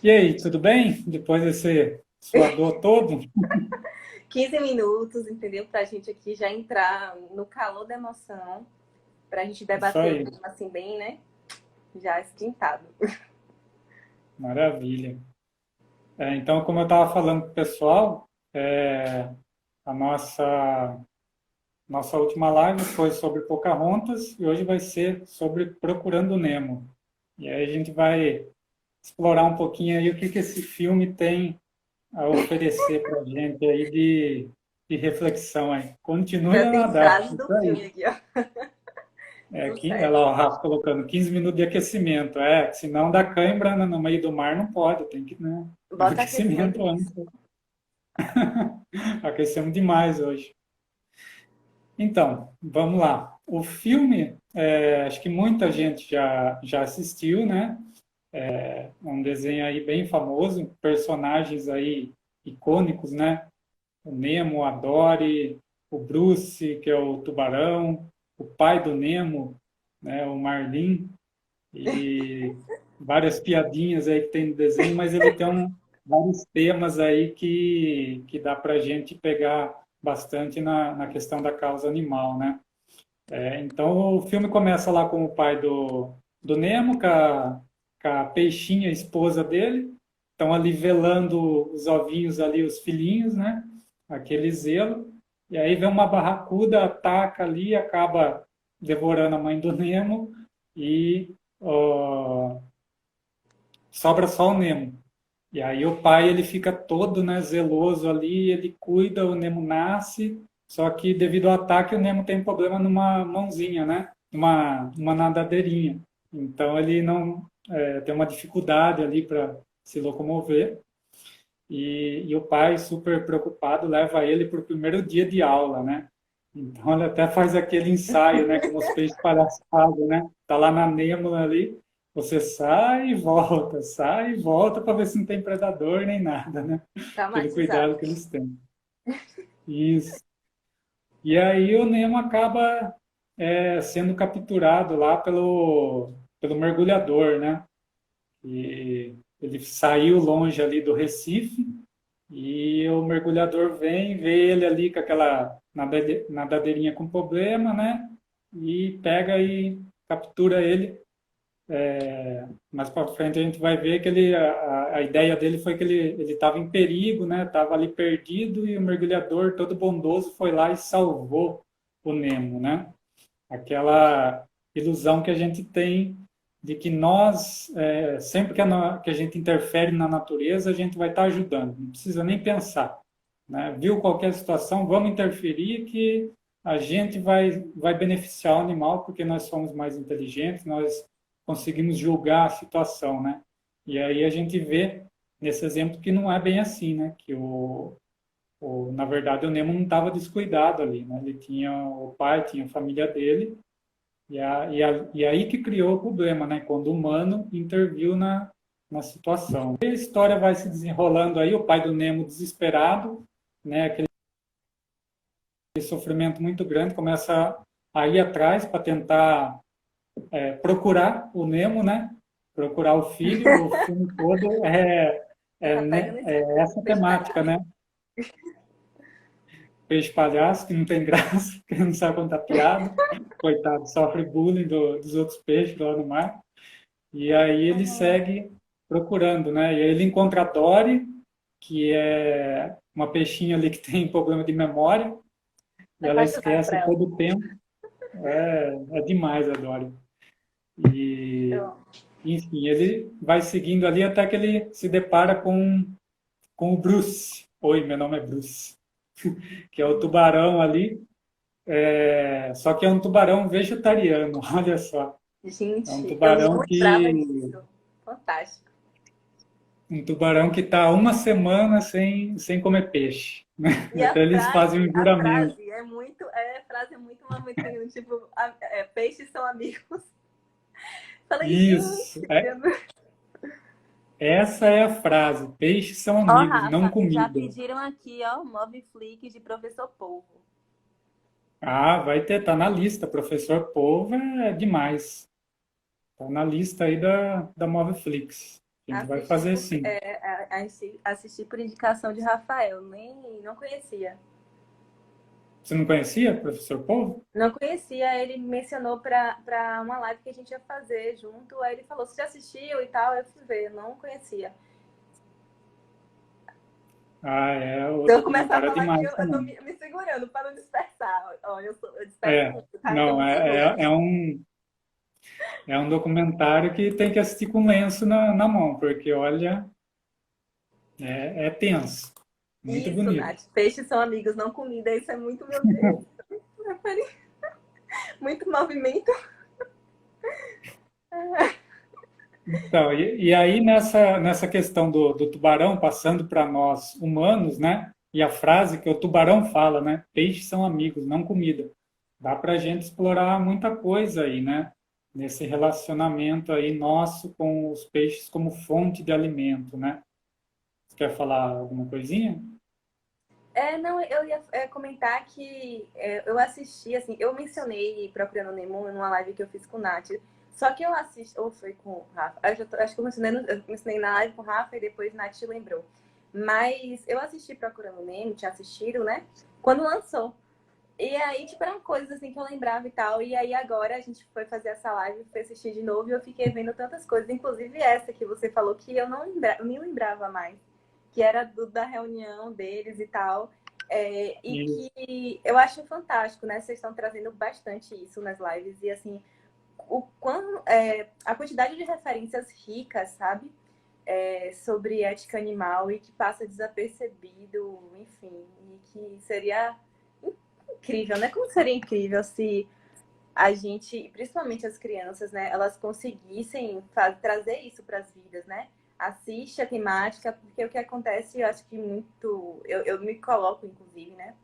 E aí, tudo bem? Depois desse suador todo? 15 minutos, entendeu? Pra gente aqui já entrar no calor da emoção, pra gente Isso debater um aí, tema assim bem, né? Já esquentado. maravilha. Então, como eu estava falando para o pessoal, a nossa última live foi sobre Pocahontas e hoje vai ser sobre Procurando Nemo. E aí a gente vai explorar um pouquinho aí o que que esse filme tem a oferecer para a gente aí de reflexão aí. Continue Já a tem nadar, frase do isso aí. filme aqui, ó. Aqui, Sucesso. ela, o Rafa colocando 15 minutos de aquecimento. Senão dá cãibra no meio do mar, não pode, tem que, né? Bota aquecimento Aquecimento nisso. antes. Aquecemos demais hoje. Então, vamos lá. O filme, acho que muita gente já assistiu, né? É um desenho aí bem famoso, personagens aí icônicos, né? O Nemo, a Dory, o Bruce, que é o tubarão, o pai do Nemo, né? O Marlin. E várias piadinhas aí que tem no desenho, mas ele tem vários temas aí que dá para a gente pegar bastante na questão da causa animal, né? Então o filme começa lá com o pai do Nemo, com a peixinha, esposa dele, estão ali velando os ovinhos ali, os filhinhos, né? Aquele zelo. E aí vem uma barracuda, ataca ali, acaba devorando a mãe do Nemo e ó, sobra só o Nemo. E aí o pai ele fica todo, né, zeloso ali, ele cuida, o Nemo nasce, só que devido ao ataque o Nemo tem problema numa mãozinha, né, uma nadadeirinha. Então ele não tem uma dificuldade ali para se locomover. E o pai, super preocupado, leva ele para o primeiro dia de aula, né? Então ele até faz aquele ensaio, né? Como os peixes palhaços fazem, né? Tá lá na Nêmula ali, você sai e volta para ver se não tem predador nem nada, né? Aquele Traumatizado. cuidado que eles têm. Isso. E aí o Nemo acaba sendo capturado lá pelo mergulhador, né? E ele saiu longe ali do Recife e o mergulhador vem, vê ele ali com aquela nadadeirinha com problema, né? E pega e captura ele. Mais para frente a gente vai ver que a ideia dele foi que ele estava em perigo, né? Estava ali perdido e o mergulhador todo bondoso foi lá e salvou o Nemo, né? Aquela ilusão que a gente tem de que nós, sempre que a gente interfere na natureza, a gente vai estar ajudando, não precisa nem pensar. Né? Viu qualquer situação, vamos interferir que a gente vai beneficiar o animal porque nós somos mais inteligentes, nós conseguimos julgar a situação, né? E aí a gente vê nesse exemplo que não é bem assim, né? Que na verdade o Nemo não estava descuidado ali, né? Ele tinha o pai, tinha a família dele e aí que criou o problema, né? Quando o humano interviu na situação. E a história vai se desenrolando aí, o pai do Nemo desesperado, né? Aquele sofrimento muito grande, começa a ir atrás para tentar procurar o Nemo, né? Procurar o filho, o filme todo Já pega no é spoiler. essa Peixe temática, palhaço. né? Peixe palhaço, que não tem graça, que não sabe contar piada, coitado, sofre bullying dos outros peixes lá no mar. E aí ele Uhum. segue procurando, né? E aí ele encontra a Dory, que é uma peixinha ali que tem problema de memória, e ela Apaixonado por esquece ela. todo o tempo. É demais a Dory. E, Então, enfim, ele vai seguindo ali até que ele se depara com o Bruce. Oi, meu nome é Bruce. Que é o tubarão ali, só que é um tubarão vegetariano, olha só. É gente, eu não lembrava disso. Fantástico. um tubarão que está uma semana sem comer peixe. Né? E Até eles fazem um a juramento. frase é muito, a frase é muito mamutinho, tipo, peixes são amigos. Falei, Isso, gente, meu Deus. essa é a frase. Peixes são Ó, amigos, não Rafa, já comida. pediram aqui, ó, Moviflix de Professor Polvo. Ah, vai ter, tá na lista. Professor Polvo é demais. Tá na lista aí da Moviflix. A gente vai Assisti fazer por, sim. assisti por indicação de Rafael, nem não conhecia. Você não conhecia, professor Polvo? Não conhecia, ele mencionou para uma live que a gente ia fazer junto. Aí ele falou: Você já assistiu e tal? Eu fui ver, eu não conhecia. Ah, o Se eu começar a documentário é falar aqui, demais eu tô também. me segurando para não dispersar. Ó, eu disperso É, muito, tá? Então não, me segura. é um documentário que tem que assistir com lenço na mão, porque olha, é tenso. Muito Isso, bonito. Nath. Peixes são amigos, não comida. Isso é muito, meu Deus. Muito movimento. Então, e aí nessa questão do tubarão, passando para nós humanos, né? E a frase que o tubarão fala, né? Peixes são amigos, não comida. Dá para a gente explorar muita coisa aí, né? Nesse relacionamento aí nosso com os peixes como fonte de alimento, né? Você quer falar alguma coisinha? Não, eu ia comentar que eu assisti, assim, eu mencionei Procurando Nemo numa live que eu fiz com o Nath. Só que eu assisti, ou foi com o Rafa? Acho que eu mencionei na live com o Rafa e depois Nath lembrou. Mas eu assisti Procurando Nemo, tinha assistido, né? Quando lançou. E aí, tipo, eram coisas assim que eu lembrava e tal. E aí agora a gente foi fazer essa live, foi assistir de novo e eu fiquei vendo tantas coisas, inclusive essa que você falou que eu não eu nem lembrava mais, que era da reunião deles e tal. E Isso. que eu acho fantástico, né? Vocês estão trazendo bastante isso nas lives e assim, a quantidade de referências ricas, sabe? Sobre ética animal e que passa desapercebido, enfim, e que seria incrível, né? Como seria incrível se a gente, principalmente as crianças, né, elas conseguissem trazer isso para as vidas, né? Assiste a temática, porque o que acontece, eu acho que muito, eu me coloco, inclusive, né,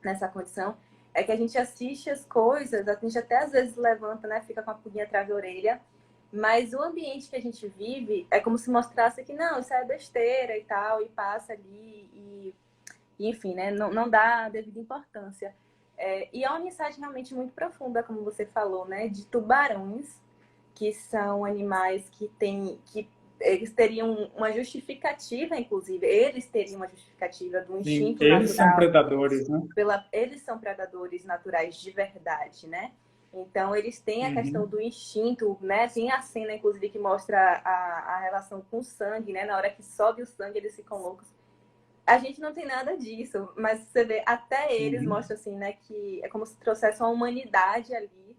nessa condição, é que a gente assiste as coisas, a gente até às vezes levanta, né, fica com a pulguinha atrás da orelha, mas o ambiente que a gente vive é como se mostrasse que não, isso é besteira e tal, e passa ali, e enfim, né, não dá a devida importância. E é uma mensagem realmente muito profunda, como você falou, né? De tubarões, que são animais que eles teriam uma justificativa, inclusive, eles teriam uma justificativa do Sim, instinto eles são natural, predadores, né? eles são predadores naturais de verdade, né? Então, eles têm a questão Uhum. do instinto, né? Tem a cena, inclusive, que mostra a relação com o sangue, né? Na hora que sobe o sangue, eles ficam loucos. A gente não tem nada disso, mas você vê, até eles Uhum. mostram assim, né, que é como se trouxesse uma humanidade ali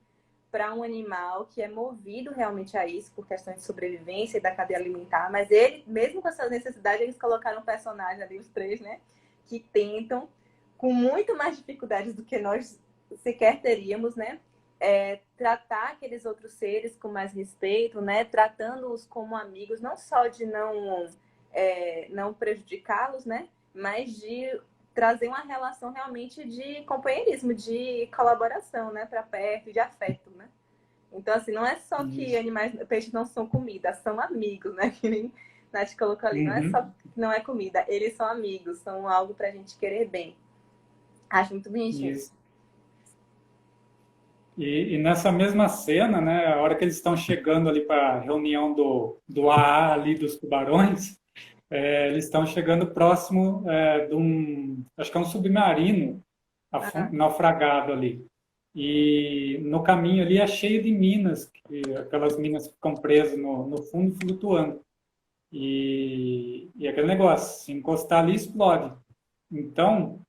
para um animal que é movido realmente a isso por questões de sobrevivência e da cadeia alimentar, mas ele, mesmo com essa necessidade, eles colocaram um personagem ali, os três, né, que tentam, com muito mais dificuldades do que nós sequer teríamos, né, tratar aqueles outros seres com mais respeito, né, tratando-os como amigos, não só de não prejudicá-los, né? Mas de trazer uma relação realmente de companheirismo, de colaboração, né? Para perto, de afeto, né? Então, assim, não é só que Isso. peixes não são comida, são amigos, né? Que nem Nath colocou ali. Não é só Uhum. que não é comida, eles são amigos, são algo pra gente querer bem. Acho muito bonitinho. Isso. E nessa mesma cena, né, a hora que eles estão chegando ali para a reunião do AA ali dos tubarões, eles estão chegando próximo de um, acho que é um submarino Ah, naufragado ali. E no caminho ali é cheio de minas, aquelas minas que ficam presas no fundo flutuando. E aquele negócio, se encostar ali, explode. Então,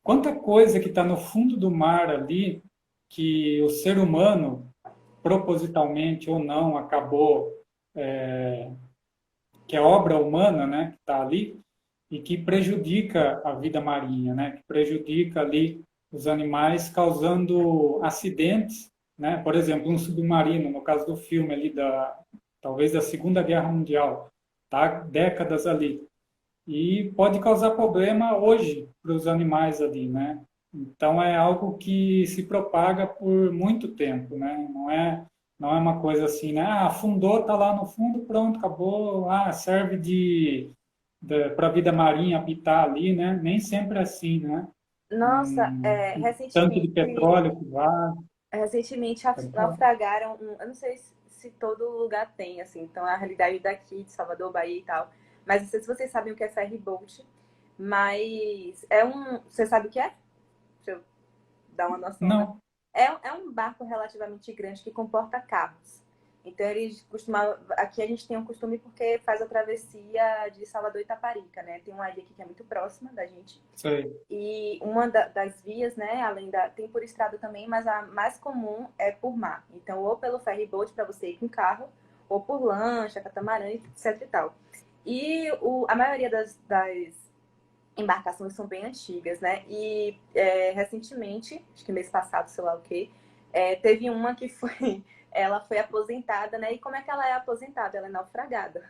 quanta coisa que está no fundo do mar ali que o ser humano, propositalmente ou não, acabou, que é obra humana, né, que está ali, e que prejudica a vida marinha, né, que prejudica ali os animais, causando acidentes, né, por exemplo, um submarino, no caso do filme ali talvez da Segunda Guerra Mundial, tá, décadas ali, e pode causar problema hoje para os animais ali, né? Então é algo que se propaga por muito tempo, né? Não é uma coisa assim, né? Ah, afundou, tá lá no fundo, pronto, acabou. Ah, serve para a vida marinha habitar ali, né? Nem sempre é assim, né? nossa, Um tanque de petróleo que vai. recentemente Pode falar. naufragaram eu não sei se todo lugar tem, assim. Então, a realidade daqui, de Salvador, Bahia e tal. Mas não sei se vocês sabem o que é ferry boat, mas é um... Você sabe o que é? Deixa eu dar uma noção, né? Não, É um barco relativamente grande que comporta carros. Então, eles costumavam... Aqui a gente tem um costume porque faz a travessia de Salvador e Itaparica, né? Tem uma ilha aqui que é muito próxima da gente. sei. E uma das vias, né, além da... Tem por estrada também, mas a mais comum é por mar. Então, ou pelo ferry boat para você ir com carro, ou por lancha, catamarã, etc e tal. E a maioria das embarcações são bem antigas, né? E recentemente, acho que mês passado, sei lá o quê, teve uma que foi... Ela foi aposentada, né? E como é que ela é aposentada? Ela é naufragada.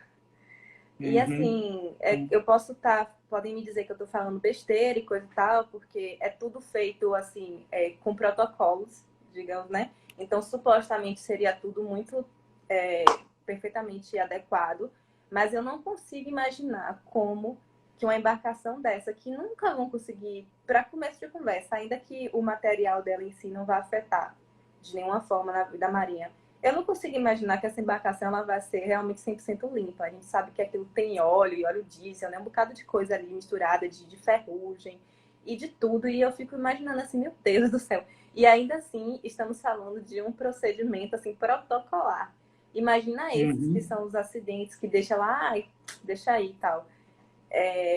E Uhum. assim, eu posso estar, podem me dizer que eu estou falando besteira e coisa e tal, porque é tudo feito assim, com protocolos, digamos, né? Então, supostamente seria tudo muito é, perfeitamente adequado, mas eu não consigo imaginar como que uma embarcação dessa, que nunca vão conseguir, para começo de conversa, ainda que o material dela em si não vá afetar de nenhuma forma na vida marinha, eu não consigo imaginar que essa embarcação ela vai ser realmente 100% limpa. A gente sabe que aquilo tem óleo e óleo diesel, né? Um bocado de coisa ali misturada, de ferrugem e de tudo. E eu fico imaginando assim, meu Deus do céu. E ainda assim, estamos falando de um procedimento assim protocolar. Imagina esses que Uhum. são os acidentes que deixa lá, ai, deixa aí e tal.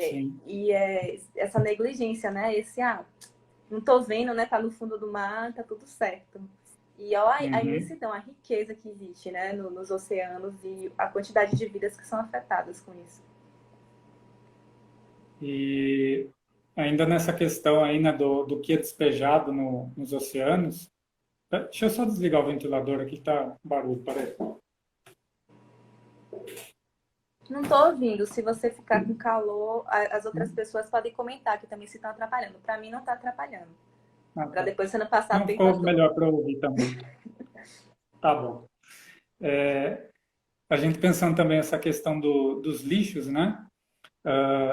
Sim. Essa negligência, né? Não tô vendo, né? Tá no fundo do mar, tá tudo certo. E olha a Uhum. imensidão, a riqueza que existe, né, nos oceanos e a quantidade de vidas que são afetadas com isso. E ainda nessa questão aí, né, do que é despejado nos oceanos, deixa eu só desligar o ventilador aqui, tá barulho, parece. Não tô ouvindo. Se você ficar com calor, as outras pessoas podem comentar que também se estão atrapalhando. Para mim não tá atrapalhando. Ah, Para tá. depois você não passar Não, tanta ficou dor. melhor para ouvir também. Tá bom. A gente pensando também essa questão dos lixos, né?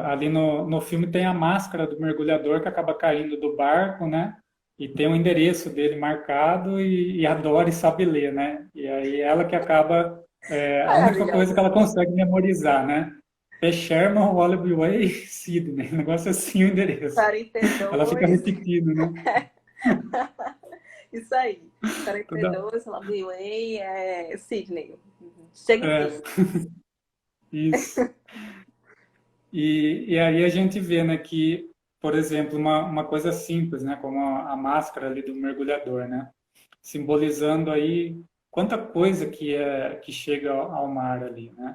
Ali no filme tem a máscara do mergulhador que acaba caindo do barco, né? E tem o endereço dele marcado e a Dory sabe ler, né? E aí ela que acaba, a única coisa que Maravilhosa. ela consegue memorizar, né? É Sherman, Wallaby Way, Sydney. Um negócio assim, o endereço. Ela fica 42. repetindo, né? Isso aí. Toda, 42, Lovely Way, Sydney. Chega é, Sydney. isso. E aí a gente vê, né, que, por exemplo, uma coisa simples, né, como a máscara ali do mergulhador, né? Simbolizando aí quanta coisa que chega ao mar ali, né?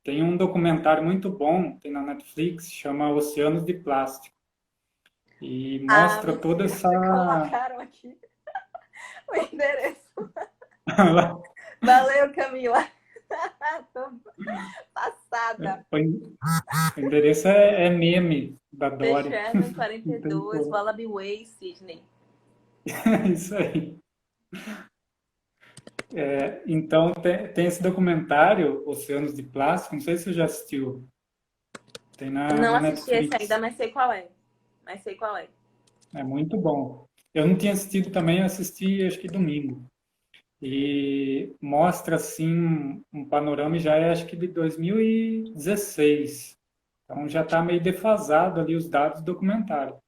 Tem um documentário muito bom, tem na Netflix, chama Oceanos de Plástico e Ah, mostra toda mentira. essa Colocaram aqui o endereço. Valeu, Camila. Tô passada. o endereço é meme da The Dory, Sherman não tem 42, como. Wallaby Way, Sydney. É isso aí. Então tem esse documentário Oceanos de Plástico, não sei se você já assistiu, tem Não na assisti esse ainda, Netflix. mas sei qual é. Mas sei qual é. É muito bom. Eu não tinha assistido também, eu assisti acho que domingo. E mostra assim um panorama e já é acho que de 2016. Então já está meio defasado ali os dados do documentário.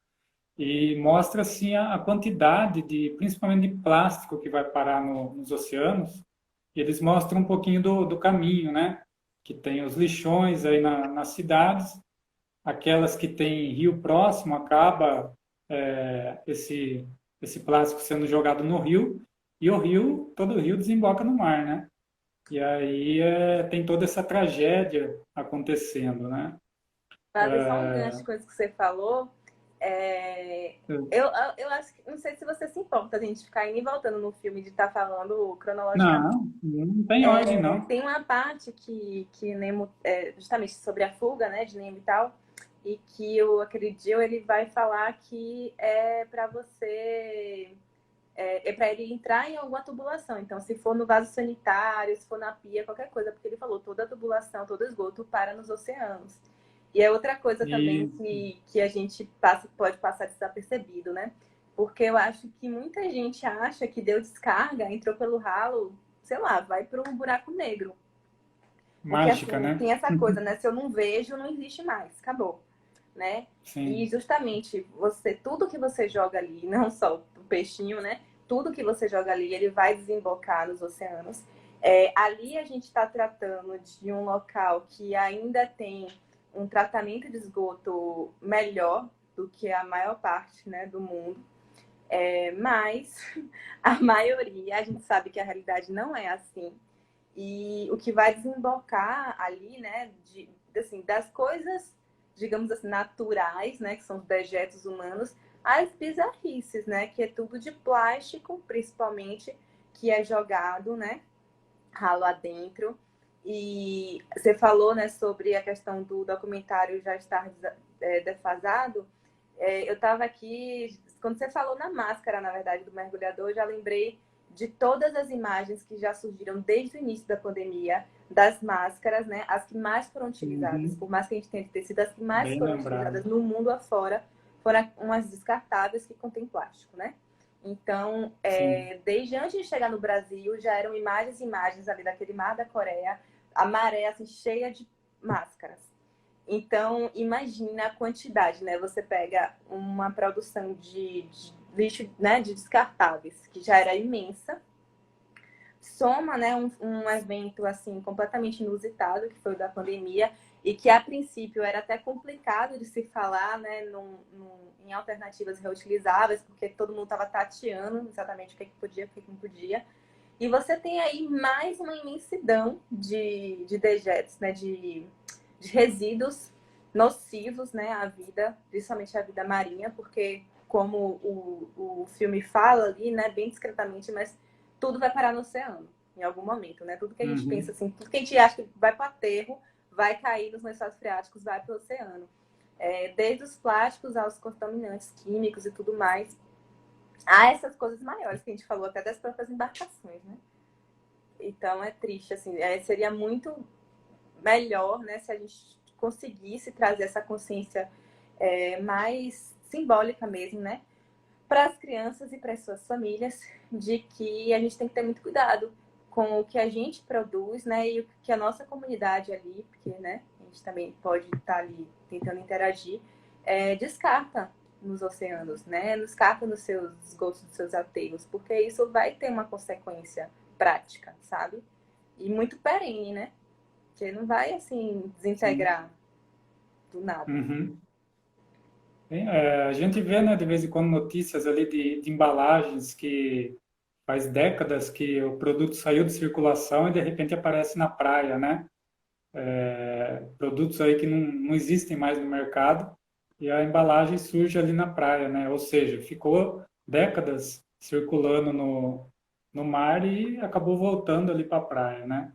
E mostra assim a quantidade de, principalmente de plástico que vai parar nos oceanos. E eles mostram um pouquinho do caminho, né? Que tem os lixões aí nas cidades, aquelas que tem rio próximo, acaba esse plástico sendo jogado no rio, e o rio, todo o rio desemboca no mar, né? E aí tem toda essa tragédia acontecendo, né? Para ver só um gancho de coisas que você falou, é, eu acho que, não sei se você se importa a gente ficar indo e voltando no filme de estar falando cronologicamente. Não, não tem ordem, não. Tem uma parte que Nemo, justamente sobre a fuga, né, de Nemo e tal, e que aquele dia ele vai falar que é para você para ele entrar em alguma tubulação. Então, se for no vaso sanitário, se for na pia, qualquer coisa, porque ele falou toda tubulação, todo esgoto para nos oceanos. E é outra coisa também E que a gente pode passar desapercebido, né? Porque eu acho que muita gente acha que deu descarga, entrou pelo ralo, sei lá, vai para um buraco negro. Porque, Mágica, assim, né? tem essa coisa, né? Se eu não vejo, não existe mais. Acabou, né? E Sim. justamente tudo que você joga ali, não só o peixinho, né? Tudo que você joga ali, ele vai desembocar nos oceanos. Ali a gente está tratando de um local que ainda tem um tratamento de esgoto melhor do que a maior parte, né, do mundo. Mas a maioria, a gente sabe que a realidade não é assim. E o que vai desembocar ali, né, assim, das coisas, digamos assim, naturais, né, que são os dejetos humanos, as bizarrices, né, que é tudo de plástico, principalmente, que é jogado, né, ralo adentro. E você falou, né, sobre a questão do documentário já estar defasado. Eu estava aqui, quando você falou na máscara, na verdade, do mergulhador, eu já lembrei de todas as imagens que já surgiram desde o início da pandemia, das máscaras, né? As que mais foram utilizadas, Uhum. por mais que a gente tenha ter sido as que mais Bem foram utilizadas lembrado. no mundo afora, foram umas descartáveis que contêm plástico, né? Então, Sim. desde antes de chegar no Brasil, já eram imagens e imagens ali daquele mar da Coreia, a maré assim, cheia de máscaras. Então, imagina a quantidade, né? Você pega uma produção de lixo, né, de descartáveis, que já era imensa, soma, né, um evento assim completamente inusitado, que foi o da pandemia, e que a princípio era até complicado de se falar, né, em alternativas reutilizáveis, porque todo mundo estava tateando exatamente o que podia, o que não podia. E você tem aí mais uma imensidão de dejetos, né, de resíduos nocivos, né, à vida, principalmente à vida marinha, porque como o filme fala ali, né, bem discretamente, mas tudo vai parar no oceano em algum momento, né? Tudo que a gente pensa Uhum. assim, tudo que a gente acha que vai para o aterro, vai cair nos lençóis freáticos, vai para o oceano. Desde os plásticos aos contaminantes químicos e tudo mais. Há essas coisas maiores que a gente falou, até das próprias embarcações, né? Então é triste, assim, seria muito melhor, né, se a gente conseguisse trazer essa consciência mais simbólica mesmo, né, para as crianças e para as suas famílias, de que a gente tem que ter muito cuidado com o que a gente produz, né, e o que a nossa comunidade ali, porque, né, a gente também pode estar ali tentando interagir, descarta nos oceanos, né, descarta nos seus esgotos, nos seus aterros, porque isso vai ter uma consequência prática, sabe? E muito perene, né? Porque não vai, assim, Sim. desintegrar do nada. Uhum. A gente vê, né, de vez em quando notícias ali de embalagens que faz décadas que o produto saiu de circulação e de repente aparece na praia, né? Produtos aí que não existem mais no mercado e a embalagem surge ali na praia, né? Ou seja, ficou décadas circulando no mar e acabou voltando ali para a praia, né?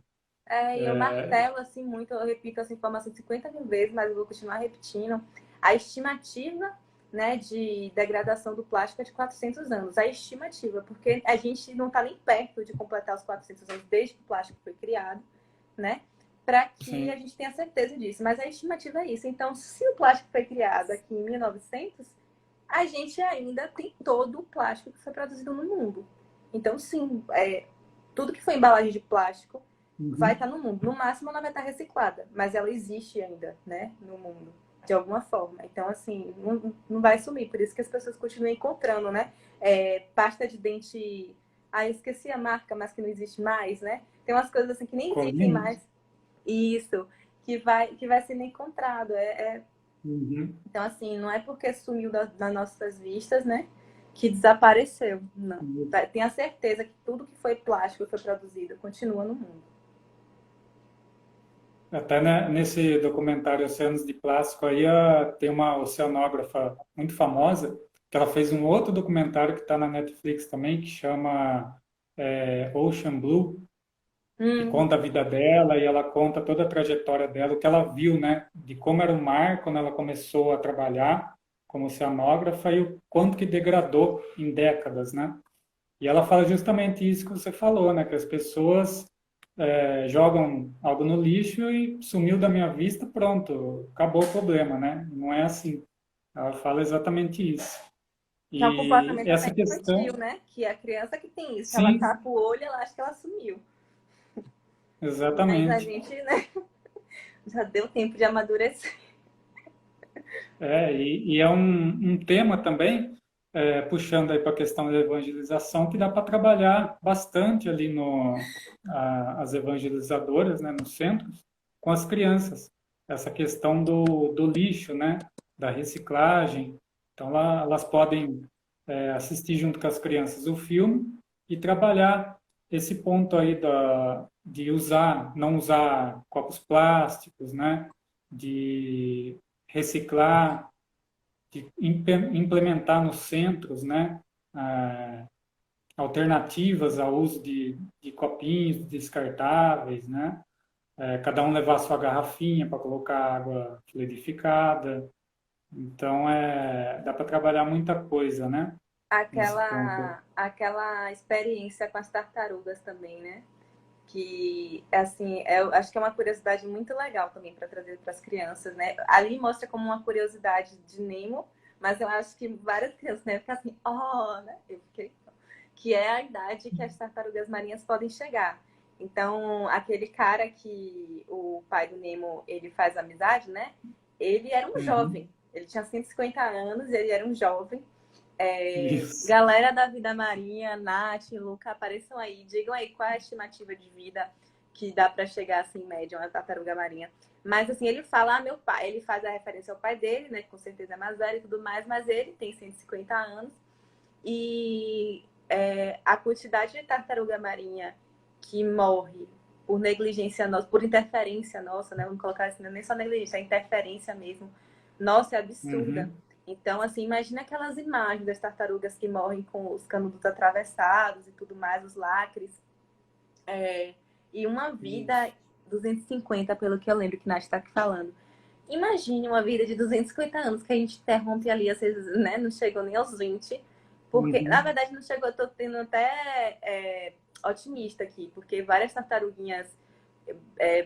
E eu martelo, assim, muito, eu repito essa informação 50 mil vezes, mas eu vou continuar repetindo. A estimativa, né, de degradação do plástico é de 400 anos. A estimativa, porque a gente não está nem perto de completar os 400 anos desde que o plástico foi criado, né? Para que a Sim. gente tenha certeza disso. Mas a estimativa é isso. Então, se o plástico foi criado aqui em 1900, a gente ainda tem todo o plástico que foi produzido no mundo. Então, sim, tudo que foi embalagem de plástico vai Uhum. estar no mundo. No máximo, ela vai estar reciclada, mas ela existe ainda, né, no mundo, de alguma forma. Então, assim, não vai sumir. Por isso que as pessoas continuam encontrando, né? Pasta de dente. Ah, eu esqueci a marca, mas que não existe mais, né? Tem umas coisas assim que nem existem Colina? mais. Isso, que vai sendo encontrado. Uhum. Então, assim, não é porque sumiu das nossas vistas, né, que desapareceu. Não. Tenha certeza que tudo que foi plástico, que foi produzido, continua no mundo. Até né, nesse documentário Oceanos de Plástico aí tem uma oceanógrafa muito famosa que ela fez um outro documentário que está na Netflix também que chama Ocean Blue, que Hum, conta a vida dela e ela conta toda a trajetória dela, o que ela viu, né, de como era o mar quando ela começou a trabalhar como oceanógrafa e o quanto que degradou em décadas, né? E ela fala justamente isso que você falou, né, que as pessoas jogam algo no lixo e sumiu da minha vista, pronto, acabou o problema, né? Não é assim. Ela fala exatamente isso. que é um E comportamento até essa questão, infantil, né? Que é a criança que tem isso. Se ela sim, tapa o olho, ela acha que ela sumiu. Mas a exatamente. gente, né, já deu tempo de amadurecer. E é um tema também, puxando aí para a questão da evangelização, que dá para trabalhar bastante ali as evangelizadoras, né, nos centros, com as crianças. Essa questão do lixo, né, da reciclagem. Então, lá, elas podem assistir junto com as crianças o filme e trabalhar esse ponto aí de não usar copos plásticos, né, de reciclar, de implementar nos centros, né, ah, alternativas ao uso de copinhos descartáveis, né, cada um levar a sua garrafinha para colocar água fluidificada. Então, dá para trabalhar muita coisa, né, nesse ponto. Aquela experiência com as tartarugas também, né? Que, assim, eu acho que é uma curiosidade muito legal também para trazer para as crianças, né? Ali mostra como uma curiosidade de Nemo, mas eu acho que várias crianças, né, ficam assim, oh, né? Eu fiquei, que é a idade que as tartarugas marinhas podem chegar. Então, aquele cara que o pai do Nemo, ele faz amizade, né? Ele era um Uhum. jovem. Ele tinha 150 anos, ele era um jovem. Isso. Galera da vida marinha, Nath, Luca, apareçam aí. Digam aí qual é a estimativa de vida que dá para chegar assim, em média, uma tartaruga marinha. Mas assim, ele fala, meu pai, ele faz a referência ao pai dele, né? Com certeza é mais velho e tudo mais, mas ele tem 150 anos. E a quantidade de tartaruga marinha que morre por negligência nossa, por interferência nossa, né? Vamos colocar assim, não é nem só negligência, é interferência mesmo. Nossa, é absurda. Uhum. Então, assim, imagina aquelas imagens das tartarugas que morrem com os canudos atravessados e tudo mais, os lacres. E uma vida, Isso. 250, pelo que eu lembro que Nath está aqui falando. Imagine uma vida de 250 anos que a gente interrompe ali, às vezes, né? Não chegou nem aos 20. Porque, na Uhum. verdade, não chegou, eu tô tendo até otimista aqui, porque várias tartaruguinhas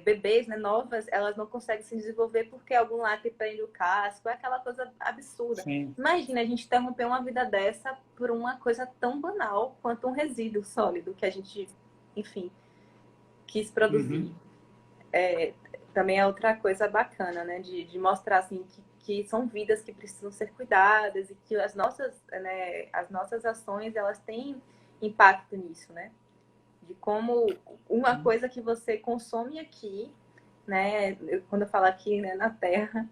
bebês, né, novas, elas não conseguem se desenvolver porque algum lacre prende o casco, é aquela coisa absurda. Sim. Imagina a gente interromper uma vida dessa por uma coisa tão banal quanto um resíduo sólido que a gente, enfim, quis produzir. Uhum. Também é outra coisa bacana, né, de mostrar assim que são vidas que precisam ser cuidadas e que as nossas ações elas têm impacto nisso, né? De como uma coisa que você consome aqui, né? Quando eu falo aqui, né, na Terra,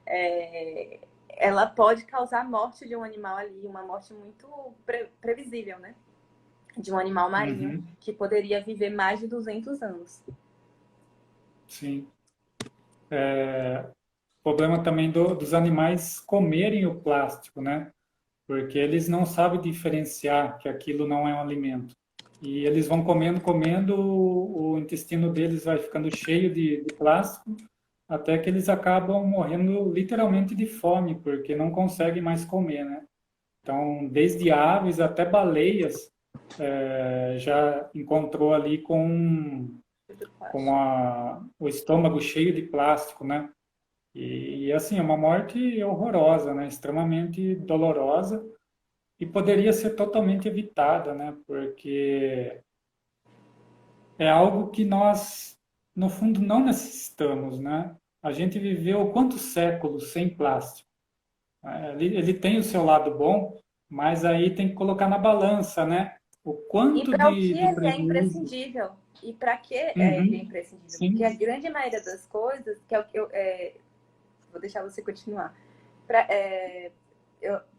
é, ela pode causar a morte de um animal ali, uma morte muito previsível, né? De um animal marinho Uhum. que poderia viver mais de 200 anos. Sim. Problema também dos animais comerem o plástico, né? Porque eles não sabem diferenciar que aquilo não é um alimento. E eles vão comendo, comendo, o intestino deles vai ficando cheio de plástico, até que eles acabam morrendo literalmente de fome, porque não conseguem mais comer, né? Então, desde aves até baleias, já encontrou ali o estômago cheio de plástico, né? E assim, é uma morte horrorosa, né? Extremamente dolorosa e poderia ser totalmente evitada, né? Porque é algo que nós, no fundo, não necessitamos, né? A gente viveu quantos séculos sem plástico? Ele tem o seu lado bom, mas aí tem que colocar na balança, né? O E quanto para o que de ele é prejuízo. imprescindível? E para que ele é Uhum, imprescindível? Porque sim. a grande maioria das coisas, que é o que eu. Vou deixar você continuar. Pra,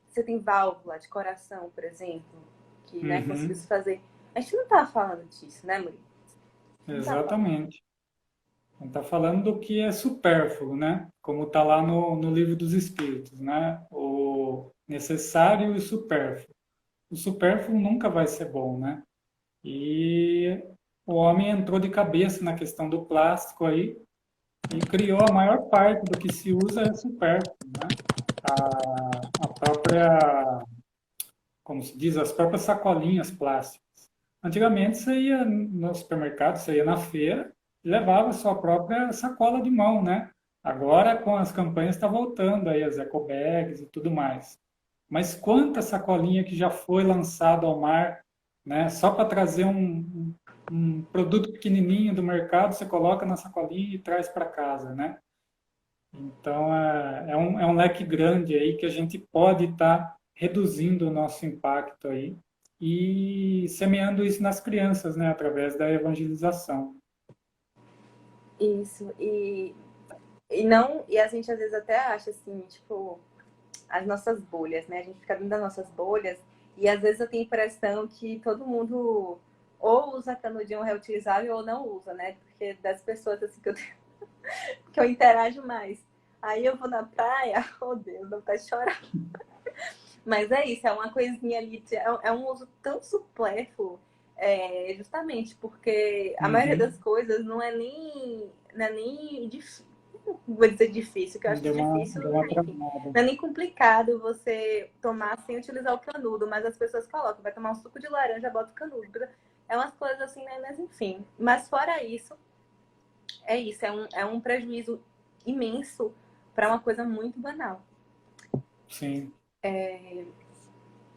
você tem válvula de coração, por exemplo, que né, conseguiu Uhum, se fazer. A gente não está falando disso, né, Muri? Não está falando. exatamente. Está falando do que é supérfluo, né? Como está lá no livro dos Espíritos, né? O necessário e o supérfluo. O supérfluo nunca vai ser bom, né? E o homem entrou de cabeça na questão do plástico aí e criou a maior parte do que se usa é supérfluo, né? A própria, como se diz, as próprias sacolinhas plásticas. Antigamente você ia no supermercado, você ia na feira e levava sua própria sacola de mão, né? Agora, com as campanhas, está voltando aí as ecobags e tudo mais. Mas quanta sacolinha que já foi lançada ao mar, né? Só para trazer um produto pequenininho do mercado, você coloca na sacolinha e traz para casa, né? Então, é um leque grande aí que a gente pode estar reduzindo o nosso impacto aí e semeando isso nas crianças, né, através da evangelização. Isso. E não, e a gente às vezes até acha assim, tipo, as nossas bolhas, né? A gente fica dentro das nossas bolhas e às vezes eu tenho a impressão que todo mundo ou usa canudinho reutilizável ou não usa, né? Porque das pessoas assim que eu interajo mais. Aí eu vou na praia, oh Deus, não tá chorando. Mas é isso, é uma coisinha ali, é um uso tão supérfluo, justamente porque a maioria das Uhum. coisas não é nem difícil, vou dizer difícil, que eu acho Deu uma, difícil, deu uma enfim, travada. não é nem complicado você tomar sem utilizar o canudo, mas as pessoas colocam, vai tomar um suco de laranja, bota o canudo. É umas coisas assim, né? Mas enfim. Mas fora isso, é isso, é um prejuízo imenso para uma coisa muito banal. Sim.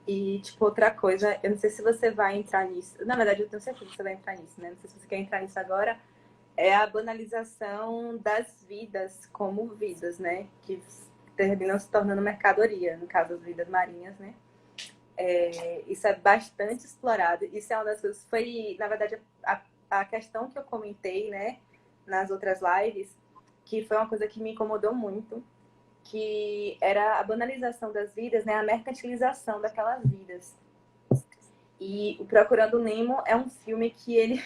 E, tipo, outra coisa, eu não sei se você vai entrar nisso. Na verdade, eu tenho certeza que você vai entrar nisso, né? Não sei se você quer entrar nisso agora. É a banalização das vidas como vidas, né? Que terminam se tornando mercadoria, no caso, as vidas marinhas, né? Isso é bastante explorado. Isso é uma das coisas. Foi, na verdade, a questão que eu comentei, né? Nas outras lives, que foi uma coisa que me incomodou muito, que era a banalização das vidas, né? A mercantilização daquelas vidas. E o Procurando Nemo é um filme que ele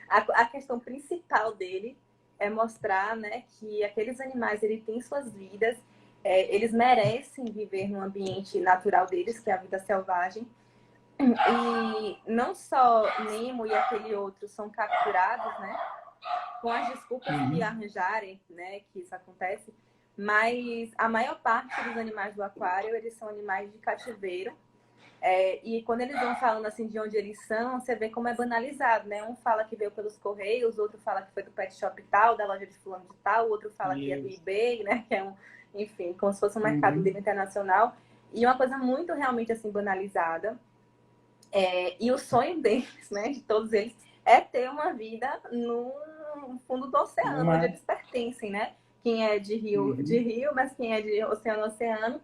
a questão principal dele é mostrar, né, que aqueles animais ele têm suas vidas, eles merecem viver no ambiente natural deles, que é a vida selvagem. E não só Nemo e aquele outro são capturados, né, com as desculpas que Uhum. arranjarem, né, que isso acontece, mas a maior parte dos animais do aquário, eles são animais de cativeiro. E quando eles vão falando assim de onde eles são, você vê como é banalizado, né? Um fala que veio pelos correios, outro fala que foi do pet shop tal, da loja de fulano de tal, outro fala que é do Isso. eBay, né? Que é enfim, como se fosse um mercado livre Uhum. internacional. E uma coisa muito realmente assim banalizada. E o sonho deles, né, de todos eles, é ter uma vida no fundo do No oceano, onde mar. eles pertencem, né? Quem é de Uhum. rio, mas quem é de oceano.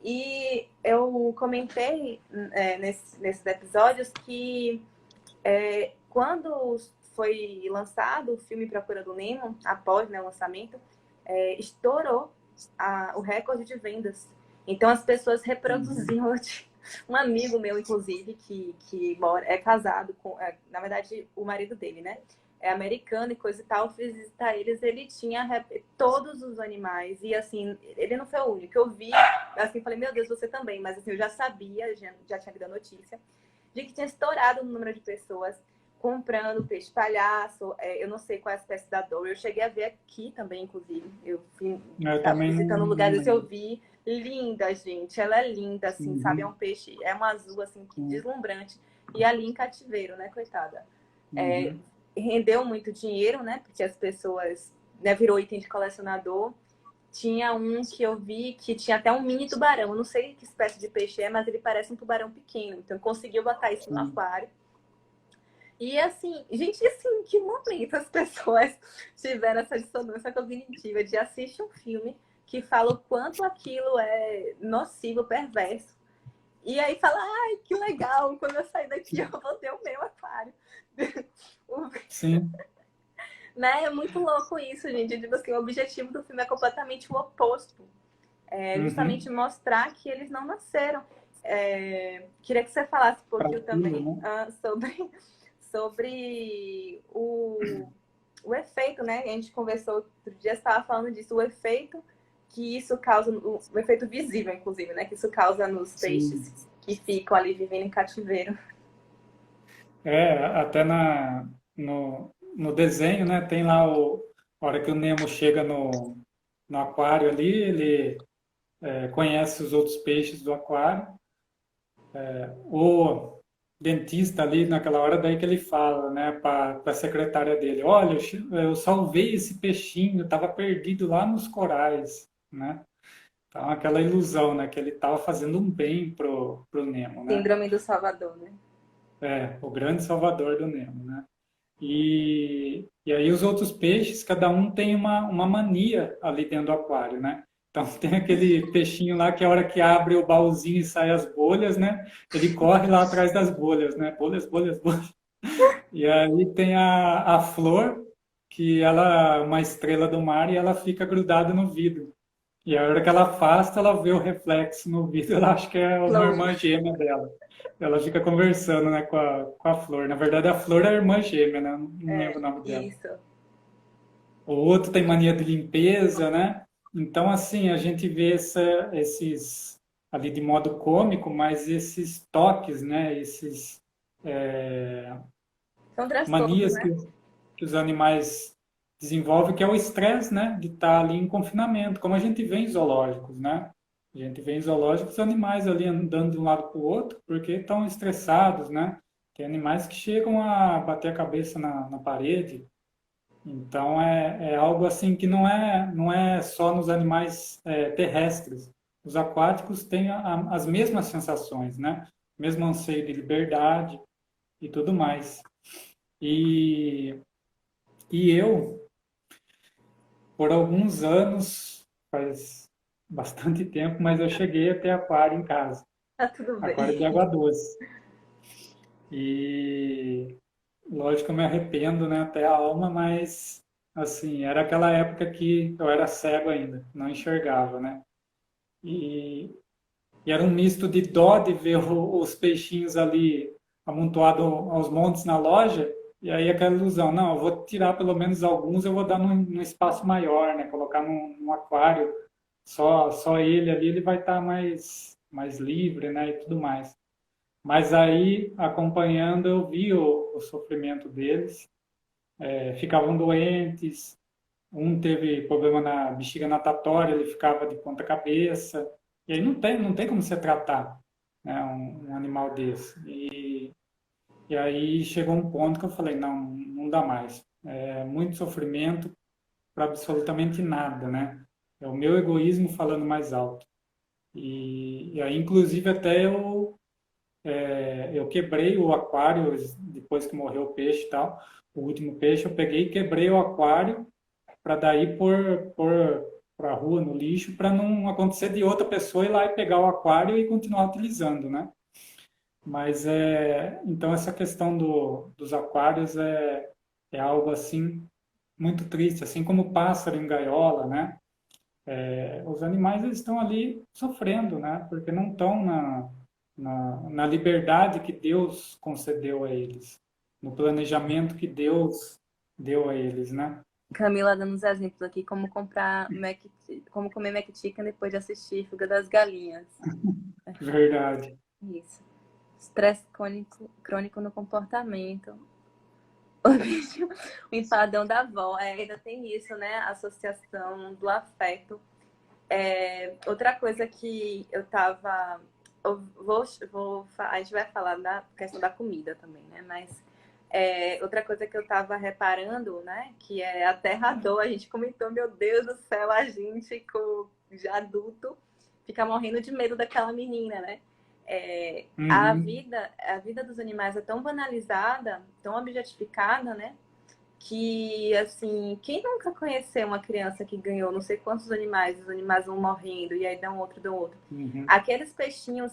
E eu comentei nesses episódios que quando foi lançado o filme Procurando Nemo, após, né, o lançamento, estourou o recorde de vendas. Então as pessoas Uhum. reproduziam. Um amigo meu, inclusive, que mora, é casado com. Na verdade, o marido dele, né? É americano e coisa e tal, fui visitar eles, ele tinha todos os animais, e assim, ele não foi o único. Eu vi, assim, falei, meu Deus, você também, mas assim, eu já sabia, já tinha lido a notícia, de que tinha estourado o número de pessoas comprando peixe palhaço, eu não sei qual é a espécie da Dory, eu cheguei a ver aqui também, inclusive, eu Eu estava também visitando não lugares, eu lembro. vi, linda, gente, ela é linda, assim, sabe, é um Uhum. peixe, é um azul, assim, que Sim. deslumbrante, e ali em cativeiro, né, coitada. É, Uhum. rendeu muito dinheiro, né, porque as pessoas, né, virou item de colecionador. Tinha um que eu vi que tinha até um mini tubarão. Eu não sei que espécie de peixe é, mas ele parece um tubarão pequeno. Então conseguiu botar isso no Sim. aquário. E assim, gente, assim, em que momento as pessoas tiveram essa dissonância cognitiva de assistir um filme que fala o quanto aquilo é nocivo, perverso. E aí fala, ai, que legal, quando eu sair daqui eu vou ter o meu aquário. Sim. Né? É muito louco isso, gente. Tipo assim, o objetivo do filme é completamente o oposto. É justamente Uhum. mostrar que eles não nasceram. Queria que você falasse um Para pouquinho tudo, também né? sobre o efeito, né? A gente conversou outro dia, estava falando disso, o efeito que isso causa, o efeito visível, inclusive, né? Que isso causa nos Sim. peixes que ficam ali vivendo em cativeiro. Até no desenho, né? Tem lá a hora que o Nemo chega no aquário ali, ele conhece os outros peixes do aquário. O dentista ali naquela hora daí que ele fala, né, para a secretária dele, olha, eu salvei esse peixinho, estava perdido lá nos corais, né? Então aquela ilusão, né, que ele estava fazendo um bem pro Nemo, né? Síndrome do Salvador, né? O grande salvador do Nemo, né? E aí os outros peixes, cada um tem uma mania ali dentro do aquário, né? Então tem aquele peixinho lá que a hora que abre o baúzinho e sai as bolhas, né? Ele corre lá atrás das bolhas, né? Bolhas, bolhas, bolhas. E aí tem a flor, que ela é uma estrela do mar e ela fica grudada no vidro. E a hora que ela afasta, ela vê o reflexo no vidro, ela acha que é uma Flor. irmã gêmea dela. Ela fica conversando, né, com a flor. Na verdade, a flor é a irmã gêmea, né? Não lembro o nome dela. Isso. O outro tem mania de limpeza, né? Então, assim, a gente vê esses ali de modo cômico, mas esses toques, né? Esses São transtornos, manias né? que os animais desenvolvem, que é o estresse, né? De estar ali em confinamento, como a gente vê em zoológicos, né? A gente vê em zoológicos animais ali andando de um lado para o outro porque estão estressados, né? Tem animais que chegam a bater a cabeça na parede. Então é algo assim que não é só nos animais terrestres. Os aquáticos têm as mesmas sensações, né? Mesmo anseio de liberdade e tudo mais. E, e eu, por alguns anos, faz bastante tempo, mas eu cheguei a ter aquário em casa, Tá tudo aquário de bem. água doce. E lógico, eu me arrependo, né, até a alma, mas assim, era aquela época que eu era cego ainda, não enxergava, né? E, e era um misto de dó de ver os peixinhos ali amontoados aos montes na loja, e aí aquela ilusão, não, eu vou tirar pelo menos alguns, eu vou dar num espaço maior, né? Colocar num aquário, só ele ali, ele vai estar mais livre, né? E tudo mais. Mas aí, acompanhando, eu vi o sofrimento deles, ficavam doentes, um teve problema na bexiga natatória, ele ficava de ponta cabeça, e aí não tem como você tratar, né, um animal desse. E aí chegou um ponto que eu falei, não dá mais. É muito sofrimento para absolutamente nada, né? É o meu egoísmo falando mais alto. E aí, inclusive, até eu quebrei o aquário depois que morreu o peixe e tal. O último peixe eu peguei e quebrei o aquário para daí pôr para a rua no lixo para não acontecer de outra pessoa ir lá e pegar o aquário e continuar utilizando, né? Mas então essa questão dos aquários é algo assim muito triste, assim como o pássaro em gaiola, né? Os animais eles estão ali sofrendo, né? Porque não estão na liberdade que Deus concedeu a eles, no planejamento que Deus deu a eles, né? Camila dando uns exemplos aqui, como comer Mac Chicken depois de assistir Fuga das Galinhas. Verdade. Isso. Estresse crônico no comportamento. O bicho, o enfadão da avó. Ainda tem isso, né? Associação do afeto. Outra coisa que eu tava. A gente vai falar da questão da comida também, né? Mas outra coisa que eu tava reparando, né? Que é aterrador. A gente comentou, meu Deus do céu, a gente, já adulto, fica morrendo de medo daquela menina, né? A Uhum. vida dos animais é tão banalizada, tão objetificada, né? Que, assim, quem nunca conheceu uma criança que ganhou não sei quantos animais, os animais vão morrendo, e aí dão outro. Uhum. Aqueles peixinhos,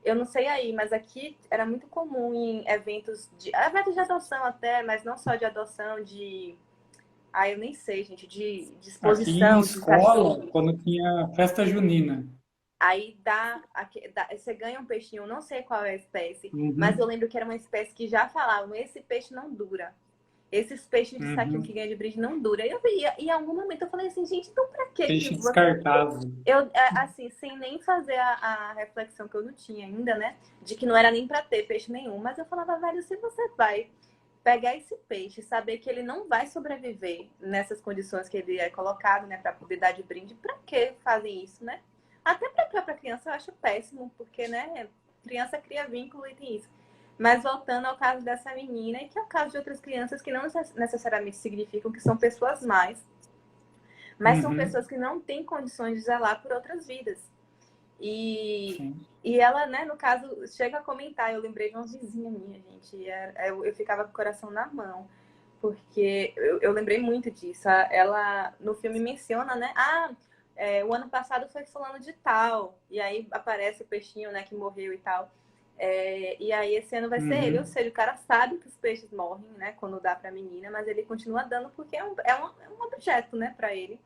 eu não sei aí, mas aqui era muito comum em eventos de adoção até, mas não só de adoção, eu nem sei, gente, de Aqui em exposição de escola, cachorro. quando tinha festa junina. Aí você ganha um peixinho, não sei qual é a espécie, mas eu Uhum. lembro que era uma espécie que já falavam, esse peixe não dura. Esses peixes de saquinho que Uhum. ganha de brinde não dura. E em algum momento eu falei assim, gente, então pra que Peixe você. descartável. Assim, sem nem fazer a reflexão que eu não tinha ainda, né? De que não era nem pra ter peixe nenhum. Mas eu falava, velho, se você vai pegar esse peixe, saber que ele não vai sobreviver nessas condições que ele é colocado, né, para poder dar de brinde, para que fazem isso, né? Até para a própria criança eu acho péssimo, porque, né, criança cria vínculo e tem isso. Mas voltando ao caso dessa menina, e que é o caso de outras crianças que não necessariamente significam que são pessoas más, mas são Uhum. pessoas que não têm condições de zelar por outras vidas. E, sim. e ela, né, no caso, chega a comentar, eu lembrei de uma vizinha minha, gente, eu ficava com o coração na mão, porque eu lembrei muito disso. Ela, no filme, menciona, né, o ano passado foi fulano de tal, e aí aparece o peixinho, né, que morreu e tal. E aí esse ano vai ser ele, ou Uhum, seja, o cara sabe que os peixes morrem, né, quando dá pra menina, mas ele continua dando porque é um objeto, né, pra ele.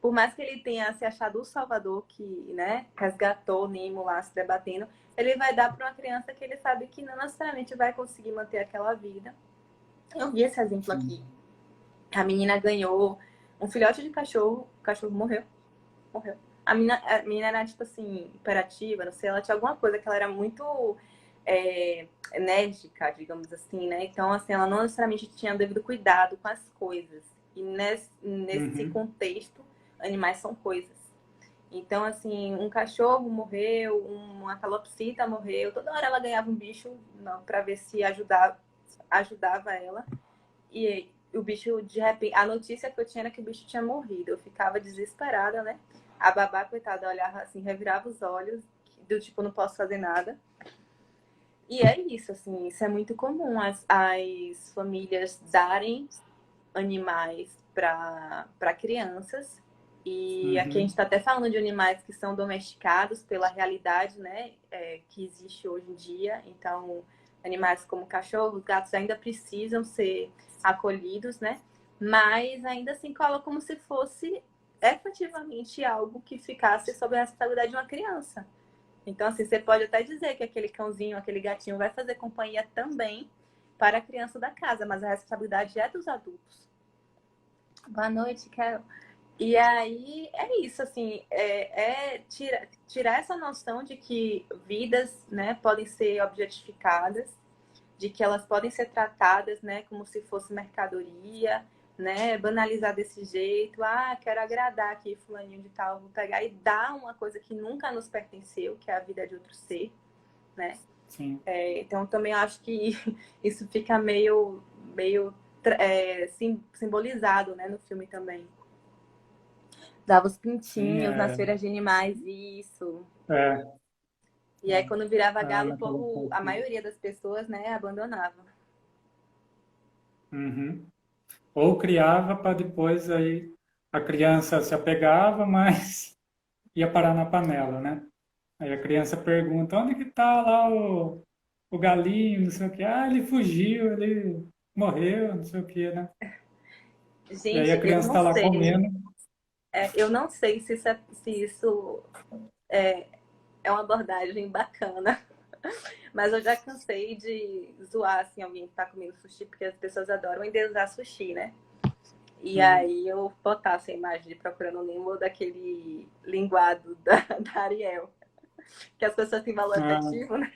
Por mais que ele tenha se achado o salvador que, né, resgatou o Nemo lá se debatendo, ele vai dar para uma criança que ele sabe que não necessariamente vai conseguir manter aquela vida. Eu vi esse exemplo aqui. sim. A menina ganhou um filhote de cachorro, o cachorro morreu, morreu. A menina era, tipo assim, hiperativa, não sei, ela tinha alguma coisa que ela era muito enérgica, digamos assim, né? Então, assim, ela não necessariamente tinha devido cuidado com as coisas. E nesse Uhum, contexto, animais são coisas. Então, assim, um cachorro morreu, uma calopsita morreu, toda hora ela ganhava um bicho para ver se ajudava ela. E o bicho, de repente, a notícia que eu tinha era que o bicho tinha morrido. Eu ficava desesperada, né? A babá, coitada, olhava assim, revirava os olhos, do tipo, não posso fazer nada. E é isso, assim, isso é muito comum, as famílias darem animais para crianças. E aqui a gente uhum, está até falando de animais que são domesticados pela realidade, né, que existe hoje em dia. Então, animais como cachorros, gatos ainda precisam ser acolhidos, né? Mas ainda assim cola como se fosse efetivamente algo que ficasse sob a responsabilidade de uma criança. Então, assim, você pode até dizer que aquele cãozinho, aquele gatinho vai fazer companhia também para a criança da casa, mas a responsabilidade é dos adultos. Boa noite, Carol. E aí é isso, assim, tirar essa noção de que vidas, né, podem ser objetificadas, de que elas podem ser tratadas, né, como se fosse mercadoria, né, banalizar desse jeito, quero agradar aqui fulaninho de tal, vou pegar e dar uma coisa que nunca nos pertenceu, que é a vida de outro ser, né? sim. Então também acho que isso fica meio simbolizado, né, no filme também. Dava os Sim, pintinhos nas feiras de animais, isso. é, E aí, quando virava a galo, o Ana povo, colocou a aqui. maioria das pessoas, né, abandonava. Uhum. Ou criava para depois aí a criança se apegava, mas ia parar na panela, né? Aí a criança pergunta, onde que tá lá o galinho, não sei o quê. Ah, ele fugiu, ele morreu, não sei o quê, né? E aí a Gente, eu criança não está lá sei. comendo. Eu não sei se isso é uma abordagem bacana, mas eu já cansei de zoar assim, alguém que tá comendo sushi, porque as pessoas adoram endeusar sushi, né? E Sim. aí eu botasse a imagem de Procurando Nemo daquele linguado da Ariel, que as pessoas têm valor Ah, afetivo, né?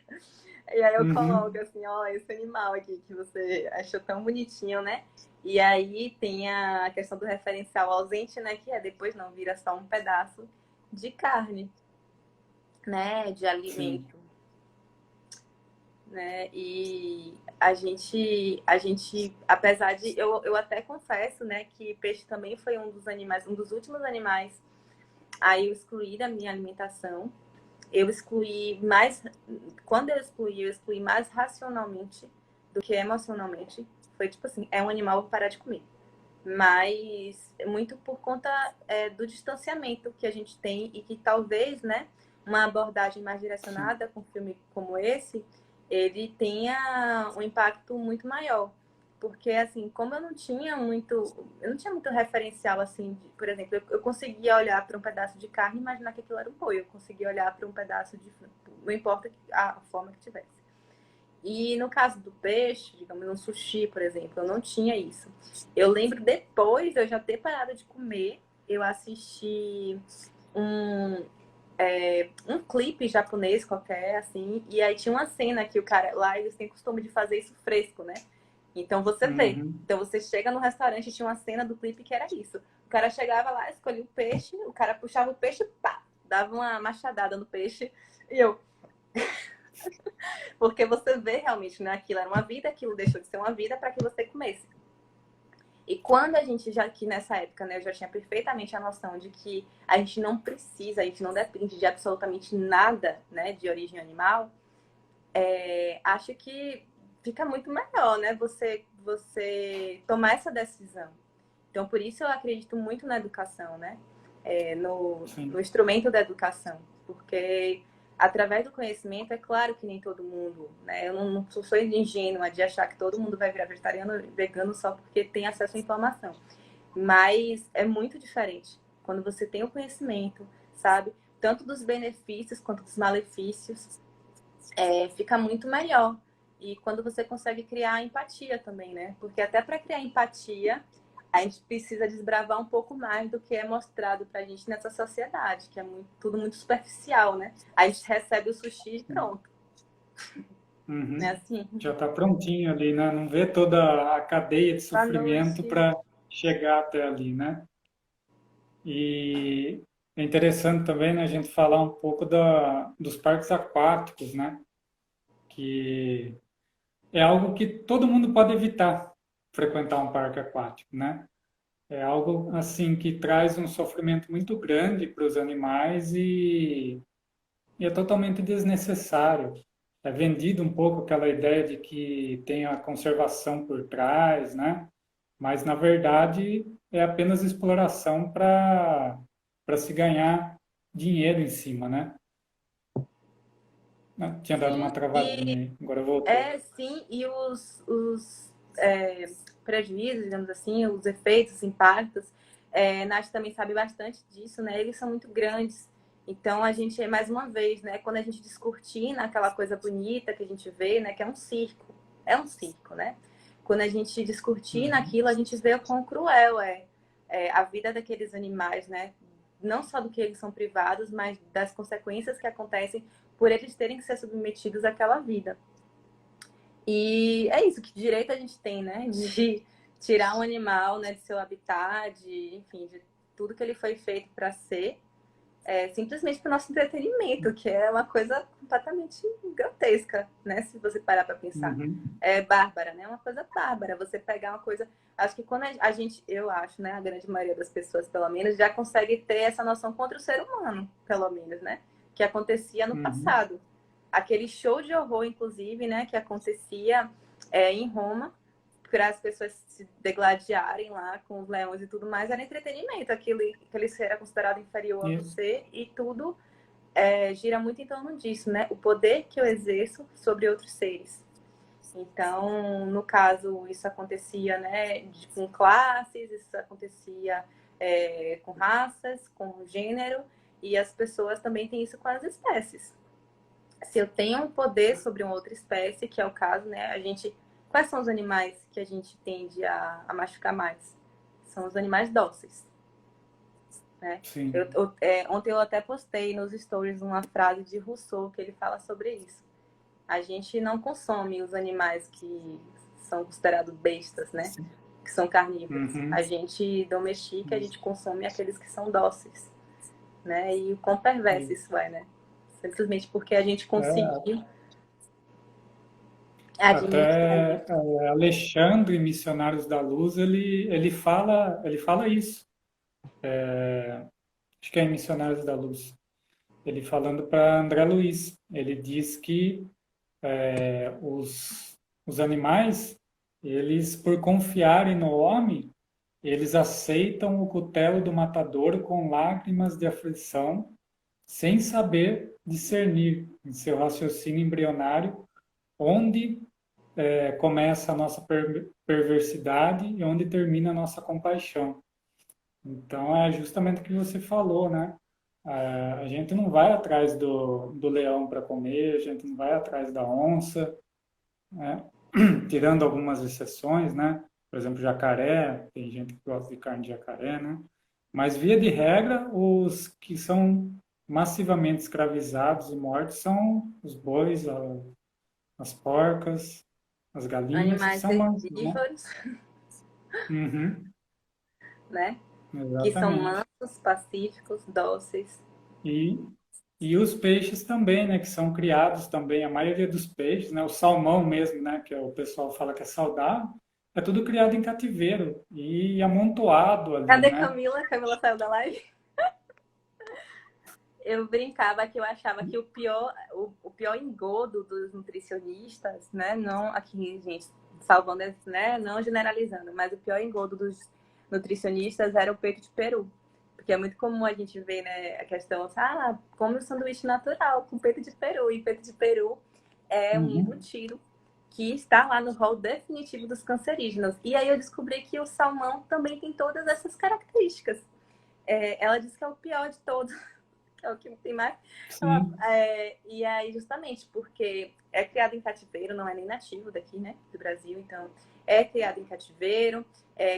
E aí eu coloco uhum, assim, ó, esse animal aqui que você achou tão bonitinho, né? E aí tem a questão do referencial ausente, né? Que depois não vira só um pedaço de carne, né? De sim. alimento, né? E a gente, apesar de, eu até confesso, né? Que peixe também foi um dos animais, um dos últimos animais aí eu excluí da minha alimentação. Eu excluí mais, quando eu excluí mais racionalmente do que emocionalmente. Foi tipo assim, é um animal, eu vou parar de comer. Mas muito por conta do distanciamento que a gente tem e que talvez, né, uma abordagem mais Sim. direcionada com um filme como esse, ele tenha um impacto muito maior. Porque, assim, como eu não tinha muito referencial, assim, por exemplo, eu conseguia olhar para um pedaço de carne e imaginar que aquilo era um boi, eu conseguia olhar para um pedaço de, não importa a forma que tivesse. E no caso do peixe, digamos, um sushi, por exemplo, eu não tinha isso. Eu lembro depois de eu já ter parado de comer, eu assisti um, um clipe japonês qualquer, assim, e aí tinha uma cena que o cara lá, eles têm costume de fazer isso fresco, né? Então você vê. Uhum. Então você chega no restaurante e tinha uma cena do clipe que era isso. O cara chegava lá, escolhia o peixe, o cara puxava o peixe, pá, dava uma machadada no peixe, e eu, porque você vê realmente, né? Aquilo era uma vida, aquilo deixou de ser uma vida para que você comesse. E quando a gente já, que nessa época, né, eu já tinha perfeitamente a noção de que a gente não precisa, a gente não depende de absolutamente nada, né, de origem animal, acho que fica muito melhor, né, você tomar essa decisão. Então, por isso eu acredito muito na educação, né, no Sim. instrumento da educação, porque através do conhecimento, é claro que nem todo mundo, né, eu não sou ingênua de achar que todo mundo vai virar vegetariano e vegano só porque tem acesso à informação. Mas é muito diferente quando você tem o conhecimento, sabe? Tanto dos benefícios quanto dos malefícios, fica muito melhor. E quando você consegue criar empatia também, né? Porque até para criar empatia, a gente precisa desbravar um pouco mais do que é mostrado pra gente nessa sociedade, que é tudo muito superficial, né? A gente recebe o sushi e pronto, né? Uhum. Assim, Já está prontinho ali, né? Não vê toda a cadeia de boa sofrimento noite. para chegar até ali, né? E é interessante também, né, a gente falar um pouco dos parques aquáticos, né? Que é algo que todo mundo pode evitar frequentar um parque aquático, né? É algo assim que traz um sofrimento muito grande para os animais e é totalmente desnecessário. É vendido um pouco aquela ideia de que tem a conservação por trás, né? Mas na verdade é apenas exploração para se ganhar dinheiro em cima, né? Ah, tinha dado uma Sim, travadinha e aí, agora voltou. sim, e os prejuízos, digamos assim, os efeitos, os impactos, Nath também sabe bastante disso, né? Eles são muito grandes. Então, a gente, mais uma vez, né? Quando a gente descortina aquela coisa bonita que a gente vê, né? Que é um circo, né? Quando a gente descortina Uhum, aquilo, a gente vê o quão cruel a vida daqueles animais, né? Não só do que eles são privados, mas das consequências que acontecem por eles terem que ser submetidos àquela vida. E é isso, que direito a gente tem, né? De tirar um animal, né, de seu habitat, enfim, de tudo que ele foi feito para ser, simplesmente para o nosso entretenimento, que é uma coisa completamente grotesca, né? Se você parar para pensar. uhum, É bárbara, né? Uma coisa bárbara. Você pegar uma coisa. Acho que quando a gente, eu acho, né? A grande maioria das pessoas, pelo menos, já consegue ter essa noção contra o ser humano, pelo menos, né? Que acontecia no uhum. passado. Aquele show de horror, inclusive, né? Que acontecia em Roma, para as pessoas se degladiarem lá com os leões e tudo mais, era entretenimento. Aquele ser era considerado inferior a Isso. você e tudo gira muito em torno disso, né? O poder que eu exerço sobre outros seres. Então, no caso, isso acontecia, né, com classes, isso acontecia com raças, com gênero, e as pessoas também têm isso com as espécies. Se eu tenho um poder sobre uma outra espécie, que é o caso, né, quais são os animais que a gente tende a machucar mais? São os animais dóceis, né? Sim. Ontem eu até postei nos stories uma frase de Rousseau que ele fala sobre isso. A gente não consome os animais que são considerados bestas, né? Que são carnívoros. A Uhum. gente domestica, a gente consome aqueles que são dóceis, né? E o quão perverso Isso. isso né? Simplesmente porque a gente É, conseguiu administrar até isso. Alexandre, Missionários da Luz, ele fala isso. Acho que é em Missionários da Luz. Ele falando para André Luiz. Ele diz que os animais, eles, por confiarem no homem, eles aceitam o cutelo do matador com lágrimas de aflição, sem saber discernir em seu raciocínio embrionário onde começa a nossa perversidade e onde termina a nossa compaixão. Então, é justamente o que você falou, né? A gente não vai atrás do leão para comer, a gente não vai atrás da onça, né? Tirando algumas exceções, né? Por exemplo, jacaré, tem gente que gosta de carne de jacaré, né? Mas, via de regra, os que são massivamente escravizados e mortos são os bois, as porcas, as galinhas, que Animais são mansos, né? herbívoros, Uhum, né? Que são exatamente. mansos, pacíficos, dóceis. E, e os peixes também, né? Que são criados também, a maioria dos peixes, né? O salmão mesmo, né? Que o pessoal fala que é saudável, é tudo criado em cativeiro e amontoado ali, Cadê né? Camila? Camila saiu da live? Eu brincava que eu achava que o pior engodo dos nutricionistas, né? Não aqui, gente, salvando, né? Não generalizando, mas o pior engodo dos nutricionistas era o peito de peru. Porque é muito comum a gente ver, né, a questão, come um sanduíche natural com peito de peru. E peito de peru é um Uhum, embutido que está lá no rol definitivo dos cancerígenos. E aí eu descobri que o salmão também tem todas essas características. Ela diz que é o pior de todos, que é o que tem mais. sim. E aí, justamente porque é criado em cativeiro, não é nem nativo daqui, né, do Brasil, então é criado em cativeiro,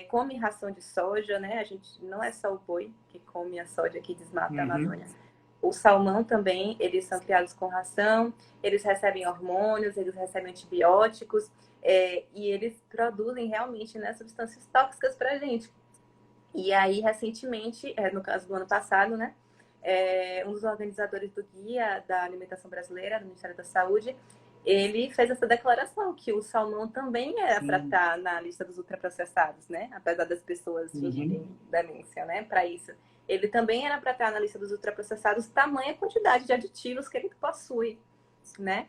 come ração de soja, né? A gente não é só o boi que come a soja que desmata a Uhum, Amazônia. O salmão também, eles são criados com ração, eles recebem hormônios, eles recebem antibióticos, e eles produzem realmente, né, substâncias tóxicas para a gente. E aí, recentemente, no caso do ano passado, né, um dos organizadores do Guia da Alimentação Brasileira, do Ministério da Saúde, ele fez essa declaração que o salmão também era para sim. estar na lista dos ultraprocessados, né? Apesar das pessoas fingirem Uhum, demência, né? Para isso. Ele também era para estar na lista dos ultraprocessados, tamanha quantidade de aditivos que ele possui, né?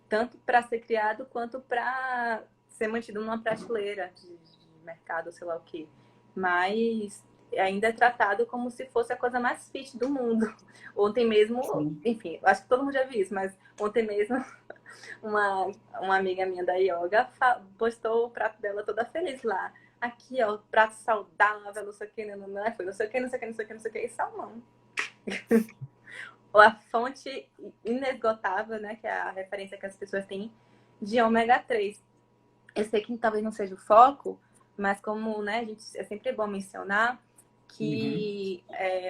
Tanto para ser criado quanto para ser mantido numa prateleira de mercado, sei lá o quê. Mas ainda é tratado como se fosse a coisa mais fit do mundo. Ontem mesmo, sim. enfim, acho que todo mundo já viu isso, mas ontem mesmo uma amiga minha da yoga postou o prato dela toda feliz lá. Aqui, ó, prato saudável, não sei o que, não foi não sei o que, não sei o que, não sei o que, não sei o que, e salmão. Ou a fonte inesgotável, né, que é a referência que as pessoas têm de ômega 3. Eu sei que talvez não seja o foco, mas como, né, é sempre bom mencionar Uhum, que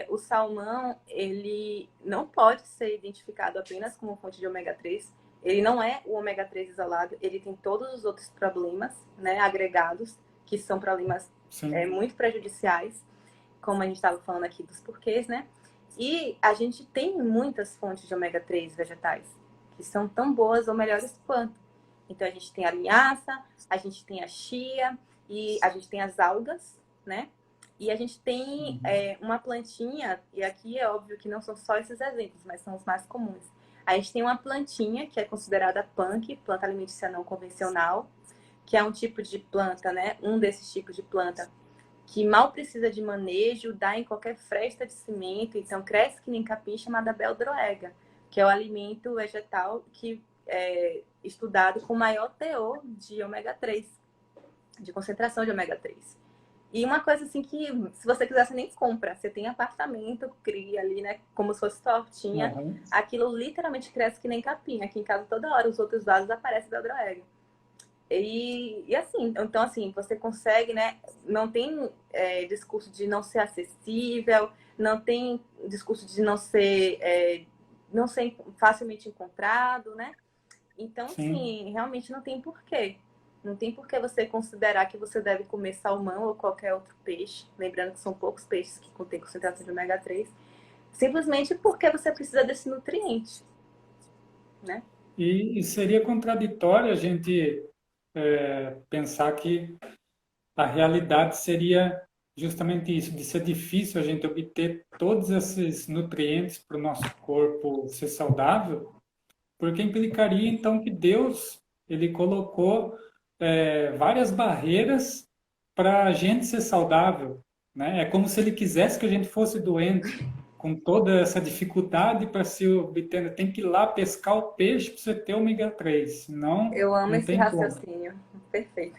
o salmão, ele não pode ser identificado apenas como fonte de ômega 3. Ele não é o ômega 3 isolado, ele tem todos os outros problemas, né, agregados, que são problemas sim. muito prejudiciais, como a gente estava falando aqui dos porquês, né? E a gente tem muitas fontes de ômega 3 vegetais, que são tão boas ou melhores quanto. Então a gente tem a linhaça, a gente tem a chia, e a gente tem as algas, né? E a gente tem Uhum, uma plantinha, e aqui é óbvio que não são só esses exemplos, mas são os mais comuns. A gente tem uma plantinha que é considerada punk, planta alimentícia não convencional, que é um tipo de planta, né? Um desses tipos de planta que mal precisa de manejo, dá em qualquer fresta de cimento, então cresce que nem capim, chamada beldroega, que é o alimento vegetal que é estudado com maior teor de ômega 3, de concentração de ômega 3. E uma coisa assim que, se você quiser, você nem compra. Você tem apartamento, cria ali, né? Como se fosse sua hortinha. uhum, Aquilo literalmente cresce que nem capim. Aqui em casa, toda hora, os outros vasos aparecem beldroega. E assim, então assim, você consegue, né? Não tem discurso de não ser acessível, não tem discurso de não ser facilmente encontrado, né? Então, sim. assim, realmente não tem porquê. Não tem porquê você considerar que você deve comer salmão ou qualquer outro peixe. Lembrando que são poucos peixes que contêm concentração de ômega 3. Simplesmente porque você precisa desse nutriente, né? E seria contraditório a gente pensar que a realidade seria justamente isso, de ser difícil a gente obter todos esses nutrientes para o nosso corpo ser saudável, porque implicaria então que Deus ele colocou várias barreiras para a gente ser saudável, né? É como se ele quisesse que a gente fosse doente, com toda essa dificuldade para se obter. Tem que ir lá pescar o peixe para você ter ômega 3, senão Eu amo não esse tem como. raciocínio. Perfeito.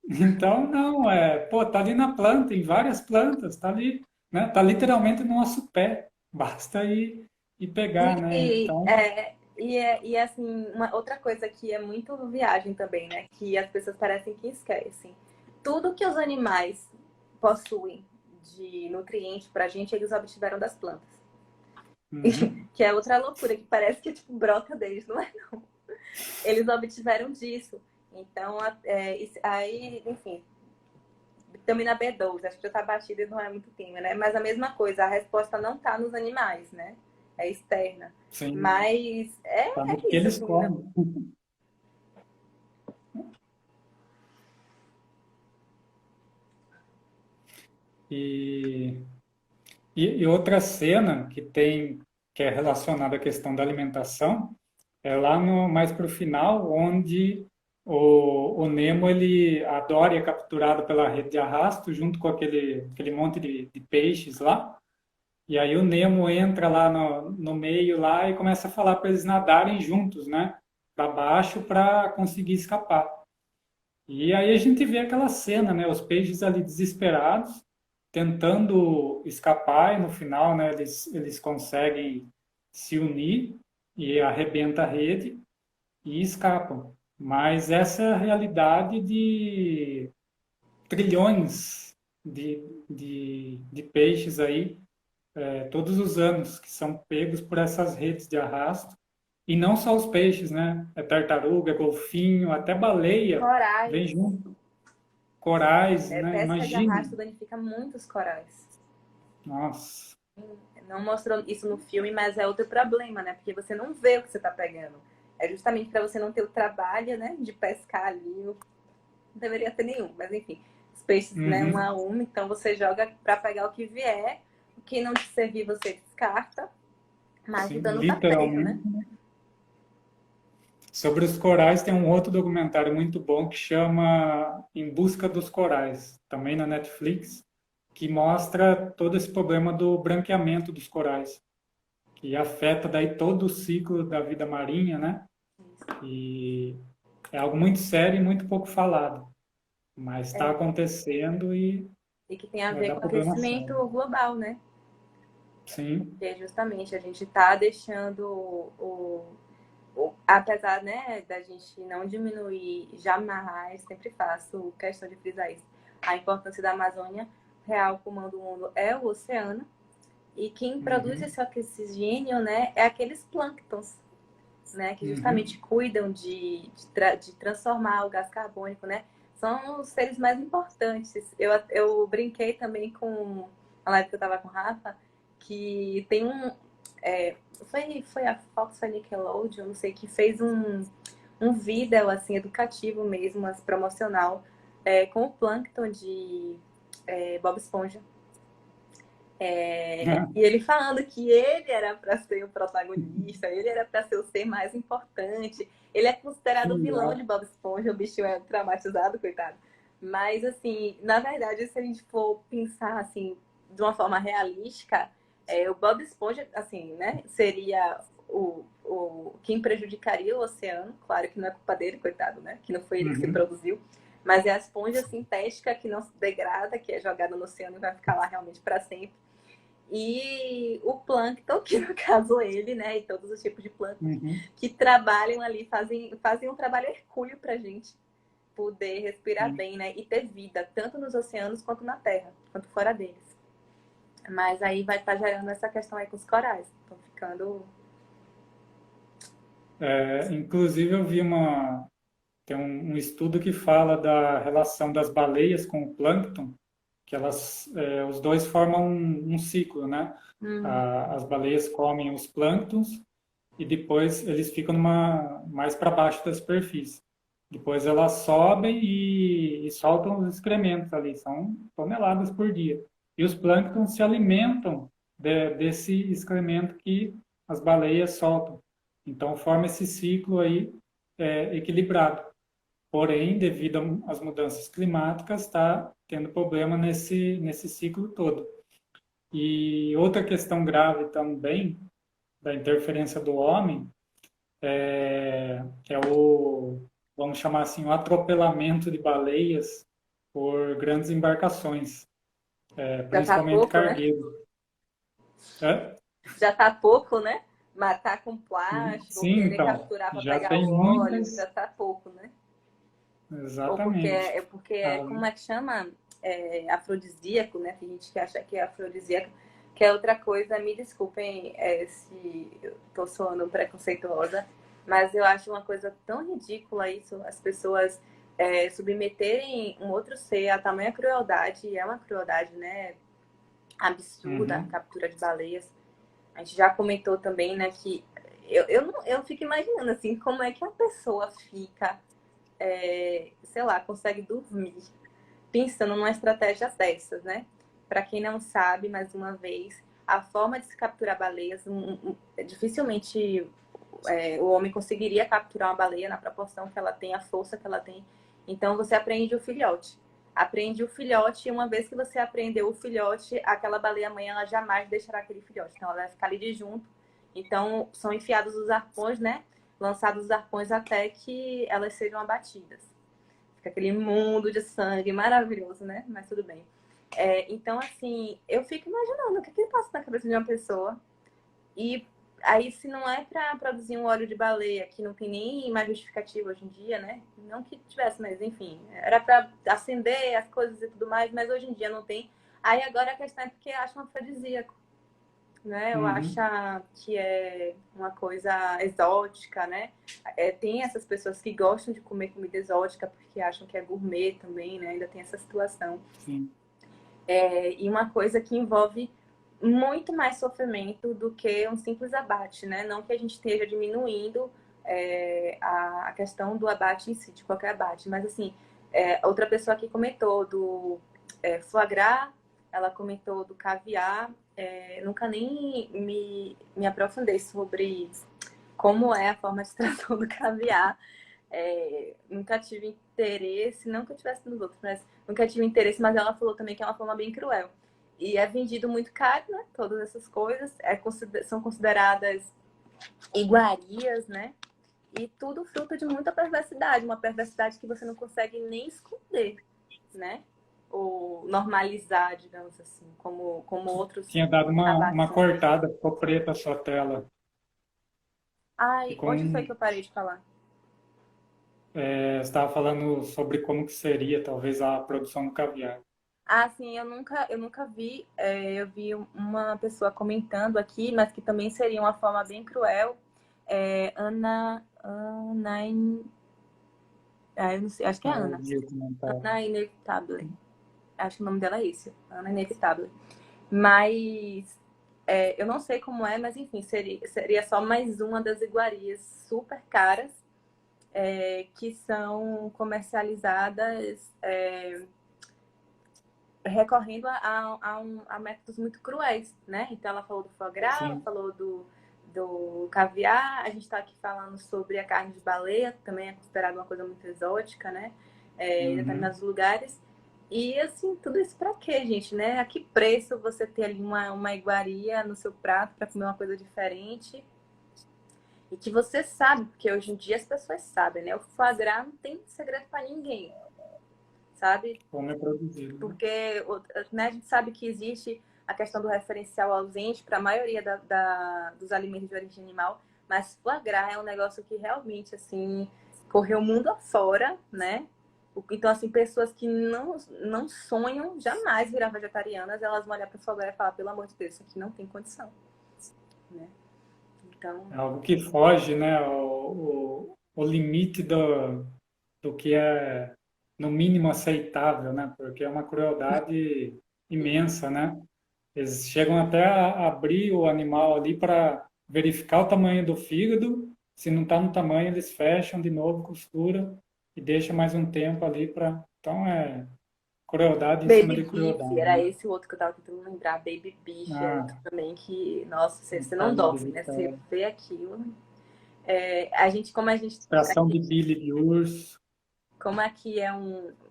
Então, não, pô, tá ali na planta, em várias plantas, tá ali, né? Tá literalmente no nosso pé. Basta ir pegar, né? E, Então, assim, uma outra coisa que é muito viagem também, né? Que as pessoas parecem que esquecem. Tudo que os animais possuem de nutriente pra gente, eles obtiveram das plantas. uhum, Que é outra loucura, que parece que tipo brota deles, não é? Eles obtiveram disso. Então, aí, enfim, vitamina B12, acho que já tá batida e não é muito química, né? Mas a mesma coisa, a resposta não tá nos animais, né? É externa. sim, Mas tá é no que isso, eles assim, não, comem. E, e outra cena que tem, que é relacionada à questão da alimentação, é lá no, mais para o final, onde o Nemo, ele, a Dory é capturada pela rede de arrasto, junto com aquele monte de peixes lá. E aí o Nemo entra lá no meio lá e começa a falar para eles nadarem juntos, né? Para baixo para conseguir escapar. E aí a gente vê aquela cena, né? Os peixes ali desesperados, tentando escapar, e no final, né, eles conseguem se unir e arrebenta a rede e escapam. Mas essa é a realidade de trilhões de peixes aí, todos os anos, que são pegos por essas redes de arrasto. E não só os peixes, né? É tartaruga, golfinho, até baleia vem Corais. junto. Corais, né? Pesca de arrasto Imagine. danifica muitos corais. Nossa. Não mostrou isso no filme, mas é outro problema, né? Porque você não vê o que você está pegando. É justamente para você não ter o trabalho, né, de pescar ali. Não deveria ter nenhum, mas enfim. Os peixes, né, um Uhum. a um, então você joga para pegar o que vier. O que não te servir, você descarta. Mas o Sim, dano tá feito, né? literalmente. Sobre os corais, tem um outro documentário muito bom que chama Em Busca dos Corais, também na Netflix, que mostra todo esse problema do branqueamento dos corais, que afeta daí todo o ciclo da vida marinha, né? E é algo muito sério e muito pouco falado, mas está É. acontecendo e E que tem a vai ver dar com o problema aquecimento sério. global, né? Sim. Porque justamente a gente está deixando apesar, né, da gente não diminuir jamais, sempre faço questão de frisar isso, a importância da Amazônia, real comando o mundo é o oceano, e quem produz Uhum. esse oxigênio, né, é aqueles plânctons, né, que Uhum. justamente cuidam de transformar o gás carbônico, né, são os seres mais importantes. Eu brinquei também com a live que eu tava com o Rafa, que tem foi a Fox, foi a Nickelodeon, não sei, que fez um vídeo, assim, educativo mesmo, mas promocional, com o plâncton de Bob Esponja. E ele falando que ele era para ser o protagonista, ele era para ser o ser mais importante. Ele é Que considerado o vilão de legal. Bob Esponja, o bichinho é traumatizado, coitado. Mas, assim, na verdade, se a gente for pensar, assim, de uma forma realística, o Bob Esponja, assim, né, seria quem prejudicaria o oceano. Claro que não é culpa dele, coitado, né, que não foi ele que se Uhum. produziu. Mas é a esponja sintética que não se degrada, que é jogada no oceano e vai ficar lá realmente para sempre. E o plâncton, que no caso ele, né, e todos os tipos de plâncton, Uhum. que trabalham ali, fazem um trabalho hercúleo pra gente poder respirar Sim. bem, né, e ter vida, tanto nos oceanos quanto na terra, quanto fora deles. Mas aí vai estar gerando essa questão aí com os corais, estão ficando... Inclusive, eu vi tem um estudo que fala da relação das baleias com o plâncton, que os dois formam um ciclo, né? Uhum. As baleias comem os plânctons e depois eles ficam mais para baixo da superfície. Depois elas sobem e soltam os excrementos ali, são toneladas por dia. E os plânctons se alimentam desse excremento que as baleias soltam. Então forma esse ciclo aí equilibrado. Porém, devido às mudanças climáticas, está tendo problema nesse ciclo todo. E outra questão grave também da interferência do homem é vamos chamar assim, o atropelamento de baleias por grandes embarcações, Já tá principalmente pouco, né? cargueiros. É? Já tá pouco, né? Matar com plástico, Sim, querer então, capturar para já pegar tem o óleo, já muitas, tá pouco, né? Ou porque exatamente. Ah, como é que chama? Afrodisíaco, né? Tem gente que acha que é afrodisíaco, que é outra coisa. Me desculpem se eu tô soando preconceituosa, mas eu acho uma coisa tão ridícula isso, as pessoas submeterem um outro ser a tamanha crueldade, e é uma crueldade, né? Absurda, a uhum, captura de baleias. A gente já comentou também, né, que eu fico imaginando assim, como é que a pessoa fica, sei lá, consegue dormir pensando numa estratégia dessas, né? para quem não sabe, mais uma vez, a forma de se capturar baleias, dificilmente o homem conseguiria capturar uma baleia na proporção que ela tem, a força que ela tem. Então, você aprende o filhote. Aprende o filhote, e uma vez que você aprendeu o filhote, aquela baleia-mãe, ela jamais deixará aquele filhote. Então, ela vai ficar ali de junto. Então, são enfiados os arpões, né? Lançados os arpões até que elas sejam abatidas. Fica aquele mundo de sangue maravilhoso, né? Mas tudo bem. Então, assim, eu fico imaginando o que passa na cabeça de uma pessoa. E aí, se não é para produzir um óleo de baleia, que não tem nem mais justificativa hoje em dia, né? Não que tivesse, mas enfim, era para acender as coisas e tudo mais, mas hoje em dia não tem. Aí agora a questão é porque acha um afrodisíaco, né? Eu acho Uhum. que é uma coisa exótica, né? Tem essas pessoas que gostam de comer comida exótica porque acham que é gourmet também, né? Ainda tem essa situação. Sim. E uma coisa que envolve muito mais sofrimento do que um simples abate, né? Não que a gente esteja diminuindo a questão do abate em si, de qualquer abate, mas assim, outra pessoa aqui comentou do foie gras, ela comentou do caviar, nunca nem me aprofundei sobre como é a forma de extração do caviar. Nunca tive interesse, não que eu tivesse nos outros, mas nunca tive interesse, mas ela falou também que é uma forma bem cruel. E é vendido muito caro, né? Todas essas coisas são consideradas iguarias, né? E tudo fruto de muita perversidade, uma perversidade que você não consegue nem esconder, né? Ou normalizar, digamos assim, como outros Tinha dado uma abates. cortada, ficou preta a sua tela. Ai, Ficou onde foi que eu parei de falar? você estava falando sobre como que seria, talvez, a produção do caviar. Ah, sim, eu nunca vi. Eu vi uma pessoa comentando aqui, mas que também seria uma forma bem cruel. Ana, eu não sei, acho que é Ah, eu Ana. vi o comentário. Ana Inevitável. Acho que o nome dela é esse, Ana Inevitável. Mas eu não sei como é, mas enfim, seria só mais uma das iguarias super caras que são comercializadas recorrendo a métodos muito cruéis, né? Então ela falou do foie gras, ela Sim. falou do caviar, a gente está aqui falando sobre a carne de baleia, que também é considerada uma coisa muito exótica, né? Em Uhum. determinados lugares. E assim, tudo isso para quê, gente, né? A que preço você ter ali uma iguaria no seu prato para comer uma coisa diferente? E que você sabe, porque hoje em dia as pessoas sabem, né? O foie gras não tem segredo para ninguém, sabe? Como é produzido, né? Porque né, a gente sabe que existe a questão do referencial ausente para a maioria dos alimentos de origem animal, mas foie gras é um negócio que realmente assim correu o mundo afora, né? Então, assim, pessoas que não sonham jamais virar vegetarianas, elas vão olhar para o foie gras e falar, pelo amor de Deus, isso aqui não tem condição, né? Então, É algo que foge, né, o limite do que é, no mínimo, aceitável, né? Porque é uma crueldade imensa, né? Eles chegam até a abrir o animal ali para verificar o tamanho do fígado. Se não está no tamanho, eles fecham de novo, costura e deixa mais um tempo ali para. Então é crueldade em cima Baby de Beef, crueldade, era né? esse o outro que eu tava tentando lembrar. Baby Beef é outro Ah, também que, nossa, você não carne de dorme, né? Você vitória. vê aquilo. A gente, Extração de bile de urso. como aqui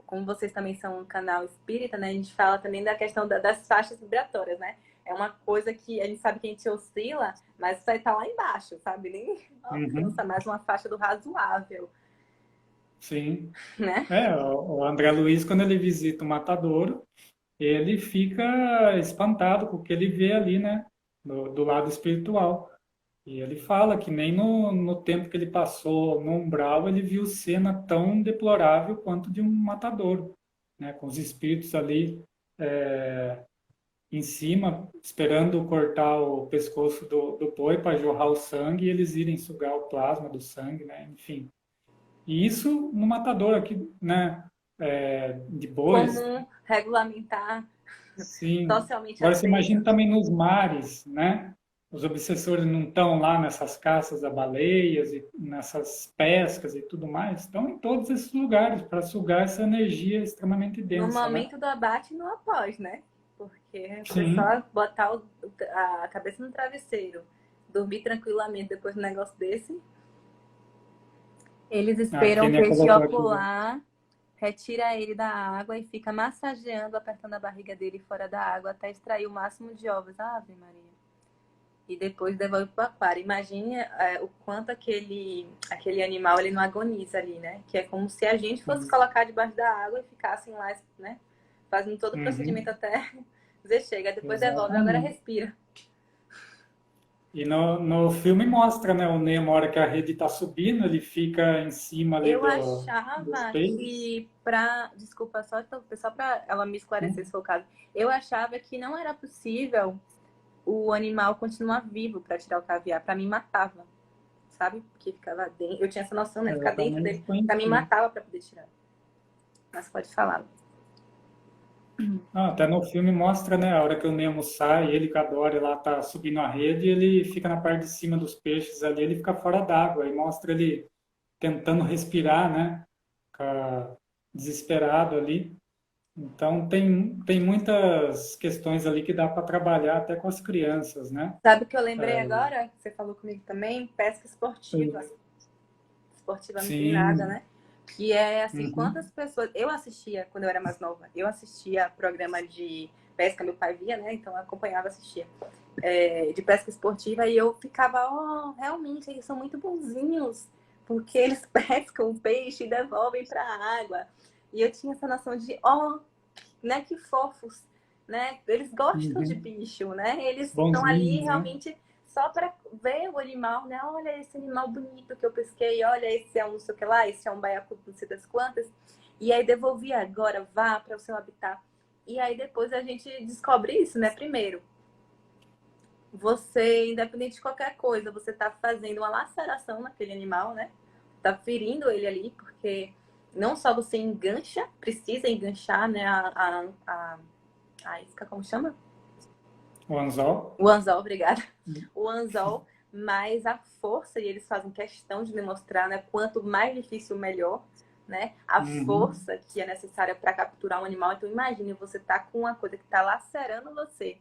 como vocês também são um canal espírita, né? A gente fala também da questão das faixas vibratórias, né? É uma coisa que a gente sabe que a gente oscila, mas vai estar lá embaixo, sabe? Nem alcança Uhum, mais uma faixa do razoável, sim. né? O André Luiz, quando ele visita o matadouro, ele fica espantado com o que ele vê ali, né? Do lado espiritual. E ele fala que nem no tempo que ele passou no umbral ele viu cena tão deplorável quanto de um matadouro, né? Com os espíritos ali em cima, esperando cortar o pescoço do boi para jorrar o sangue e eles irem sugar o plasma do sangue, né? Enfim. E isso no matadouro aqui, né? De bois. Como regulamentar Sim. socialmente Agora você imagina aceito. também nos mares, né? Os obsessores não estão lá nessas caças a baleias e nessas pescas e tudo mais, estão em todos esses lugares para sugar essa energia extremamente No densa, né? momento do abate e no após, né? Porque você Sim. só botar a cabeça no travesseiro, dormir tranquilamente depois de um negócio desse. Eles Ah, esperam que o nem peixe colocou aqui. ocular, retira ele da água e fica massageando, apertando a barriga dele fora da água até extrair o máximo de ovos. Ave Maria. E depois devolve para o aquário. Imagine o quanto aquele animal ele não agoniza ali, né? Que é como se a gente fosse colocar debaixo da água e ficassem lá, né? Fazendo todo o procedimento Uhum, até dizer chega, depois devolve, agora exatamente. respira. E no filme mostra, né, o Nemo, a hora que a rede está subindo, ele fica em cima ali Eu dos achava peixes. que para, desculpa, só para ela me esclarecer se for o caso, eu achava que não era possível o animal continuar vivo para tirar o caviar, para mim matava, sabe? Porque ficava dentro, eu tinha essa noção, né? Ficar Eu dentro também dele, para mim desconhecia. matava para poder tirar. Mas pode falar. Ah, até no filme mostra, né, a hora que o Nemo sai, ele com a Dory lá tá subindo a rede, ele fica na parte de cima dos peixes ali, ele fica fora d'água, e mostra ele tentando respirar, né, fica desesperado ali. Então tem muitas questões ali que dá para trabalhar até com as crianças, né? Sabe o que eu lembrei agora? Que você falou comigo também? Pesca esportiva. Esportiva não tem nada, Sim. né? Que é assim, Uhum. quantas pessoas. Eu assistia, quando eu era mais nova, eu assistia programa de pesca, meu pai via, né? Então eu acompanhava, assistia. De pesca esportiva e eu ficava, oh, realmente, eles são muito bonzinhos, porque eles pescam o peixe e devolvem para a água. E eu tinha essa noção de, oh, né, que fofos, né? Eles gostam de Uhum. bicho, né? Eles estão ali Bonzinhos, né? realmente só para ver o animal, né? Olha esse animal bonito que eu pesquei, olha esse é um não sei o que lá, esse é um baiacu não sei das quantas. E aí devolvi agora, vá para o seu habitat. E aí depois a gente descobre isso, né? Primeiro, você, independente de qualquer coisa, você está fazendo uma laceração naquele animal, né? Tá ferindo ele ali, porque não só você engancha, precisa enganchar, né, a isca, como chama? O anzol. O anzol, obrigada. O anzol, mas a força, e eles fazem questão de demonstrar, né, quanto mais difícil, melhor, né? A Uhum. força que é necessária para capturar um animal. Então, imagine, você tá com uma coisa que tá lacerando você,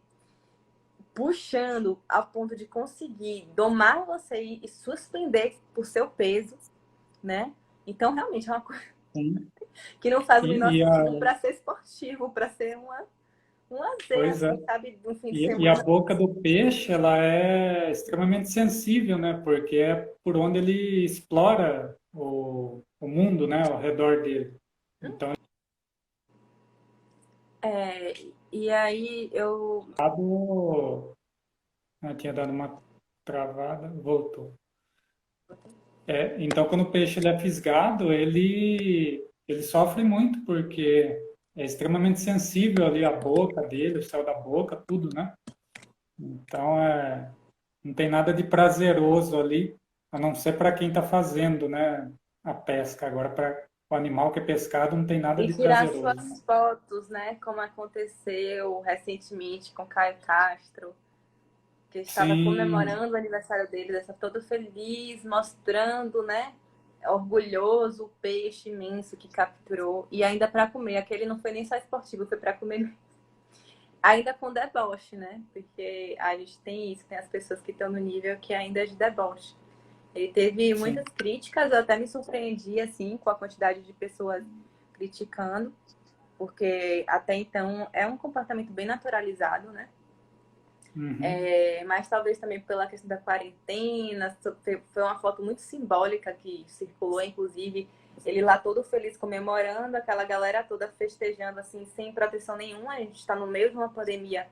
puxando a ponto de conseguir domar você e suspender por seu peso, né? Então, realmente é uma coisa Sim. que não faz o menor E a, sentido para ser esportivo, para ser um lazer, pois é. assim, sabe? Um fim de E a semana. boca do peixe, ela é extremamente sensível, né? Porque é por onde ele explora o mundo, né? Ao redor dele. Então, É, e aí eu. tinha dado uma travada, voltou. Então, quando o peixe ele é fisgado, ele sofre muito, porque é extremamente sensível ali a boca dele, o céu da boca, tudo, né? Então, não tem nada de prazeroso ali, a não ser para quem está fazendo, né, a pesca. Agora, para o animal que é pescado, não tem nada E de tirar prazeroso, né? suas fotos, né? Como aconteceu recentemente com Caio Castro, que estava Sim, comemorando o aniversário dele, estava todo feliz, mostrando, né? Orgulhoso o peixe imenso que capturou. E ainda para comer. Aquele não foi nem só esportivo, foi para comer. Ainda com deboche, né? Porque a gente tem isso, tem as pessoas que estão no nível que ainda é de deboche. Ele teve muitas sim. críticas, eu até me surpreendi, assim, com a quantidade de pessoas criticando, porque até então é um comportamento bem naturalizado, né? Uhum. Mas talvez também pela questão da quarentena, foi uma foto muito simbólica que circulou, inclusive, ele lá todo feliz comemorando, aquela galera toda festejando, assim, sem proteção nenhuma. A gente está no meio de uma pandemia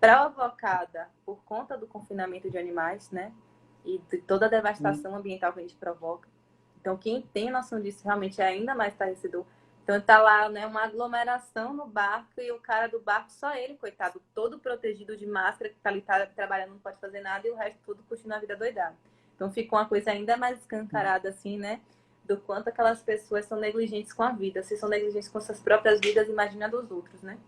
provocada por conta do confinamento de animais, né? E de toda a Sim. devastação ambiental que a gente provoca. Então, quem tem noção disso realmente é ainda mais estarrecedor. Então, tá lá, né, uma aglomeração no barco e o cara do barco, só ele, coitado, todo protegido de máscara, que tá ali trabalhando, não pode fazer nada, e o resto tudo curtindo a vida doidada. Então, fica uma coisa ainda mais escancarada, assim, né, do quanto aquelas pessoas são negligentes com a vida. Se são negligentes com suas próprias vidas, imagina dos outros, né?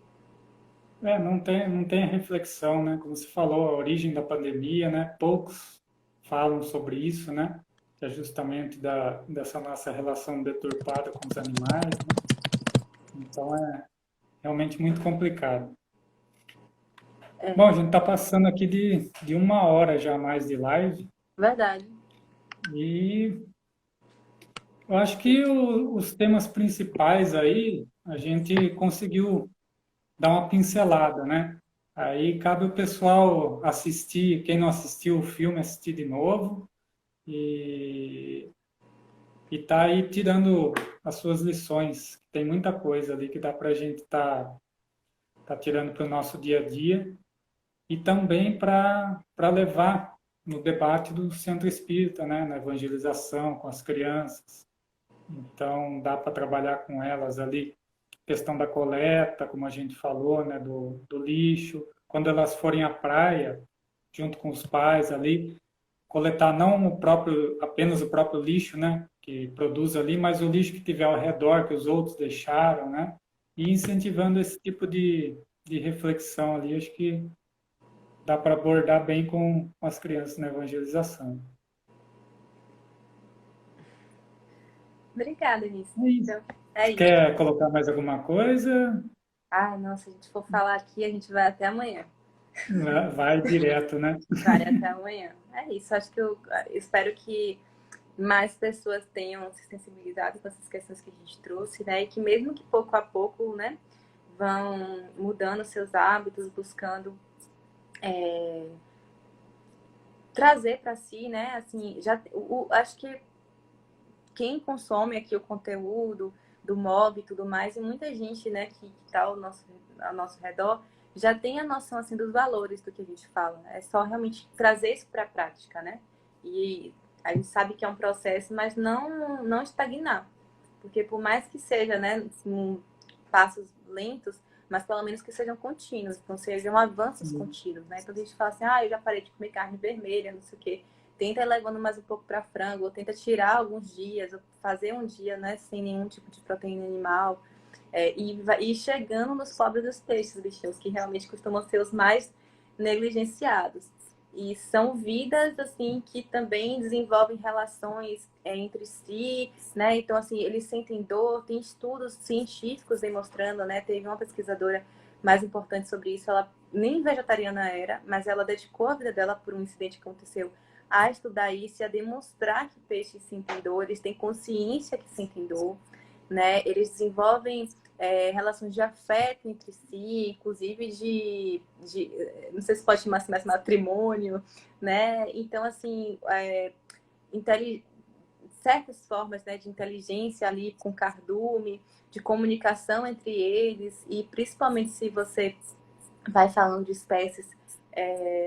Não tem reflexão, né? Como você falou, a origem da pandemia, né? Poucos falam sobre isso, né? Que é justamente dessa nossa relação deturpada com os animais, né? Então, é realmente muito complicado. É, Bom, a gente está passando aqui de 1 hora já mais de live verdade. e eu acho que os temas principais aí a gente conseguiu dar uma pincelada, né? Aí cabe o pessoal assistir, quem não assistiu o filme, assistir de novo e, e tá aí tirando as suas lições. Tem muita coisa ali que dá para a gente tá tirando para o nosso dia a dia e também para levar no debate do centro espírita, né? Na evangelização com as crianças. Então, dá para trabalhar com elas ali, questão da coleta, como a gente falou, né, do lixo. Quando elas forem à praia, junto com os pais ali, coletar não apenas o próprio lixo, né, que produz ali, mas o lixo que tiver ao redor, que os outros deixaram, né, e incentivando esse tipo de reflexão ali, acho que dá para abordar bem com as crianças na evangelização. Obrigada, Nisso. É isso. Então, é Você isso. quer colocar mais alguma coisa? Ai, não, se a gente for falar aqui, a gente vai até amanhã. Vai direto, né? Vai até amanhã. É isso. Acho que eu espero que mais pessoas tenham se sensibilizado com essas questões que a gente trouxe, né? E que mesmo que pouco a pouco, né, vão mudando seus hábitos, buscando trazer para si, né? Assim, acho que quem consome aqui o conteúdo do MOB e tudo mais, e muita gente, né, que está ao nosso redor, já tem a noção, assim, dos valores do que a gente fala. É só realmente trazer isso para a prática, né? E a gente sabe que é um processo, mas não estagnar. Porque por mais que seja, né, passos lentos, mas pelo menos que sejam contínuos, então sejam avanços contínuos, né? Então a gente fala assim, eu já parei de comer carne vermelha, não sei o quê. Tenta ir levando mais um pouco para frango, ou tenta tirar alguns dias, ou fazer um dia, né, sem nenhum tipo de proteína animal. E chegando nos pobres dos peixes, bichinhos, que realmente costumam ser os mais negligenciados. E são vidas, assim, que também desenvolvem relações entre si, né? Então, assim, eles sentem dor, tem estudos científicos demonstrando, né? Teve uma pesquisadora mais importante sobre isso, ela nem vegetariana era, mas ela dedicou a vida dela por um incidente que aconteceu a estudar isso e a demonstrar que peixes sentem dor, eles têm consciência que sentem dor, né? Eles desenvolvem relações de afeto entre si, inclusive não sei se pode chamar assim, mas matrimônio, né? Então, assim, certas formas, né, de inteligência ali com cardume, de comunicação entre eles, e principalmente se você vai falando de espécies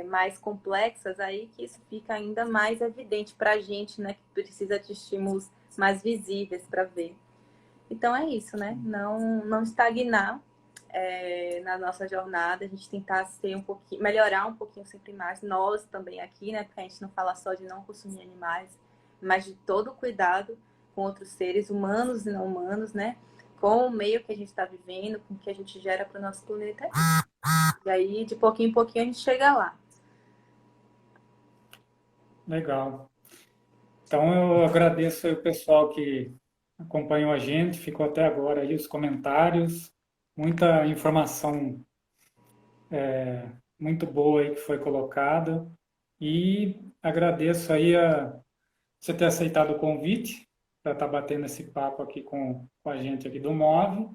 mais complexas, aí que isso fica ainda mais evidente para a gente, né, que precisa de estímulos mais visíveis para ver. Então é isso, né? Não estagnar na nossa jornada, a gente tentar ser um pouquinho, melhorar um pouquinho sempre mais, nós também aqui, né? Porque a gente não fala só de não consumir animais, mas de todo o cuidado com outros seres humanos e não humanos, né? Com o meio que a gente está vivendo, com o que a gente gera para o nosso planeta. E aí, de pouquinho em pouquinho, a gente chega lá. Legal. Então, eu agradeço aí o pessoal que acompanhou a gente, ficou até agora aí os comentários, muita informação muito boa aí que foi colocada. E agradeço aí você ter aceitado o convite para estar batendo esse papo aqui com a gente aqui do Move.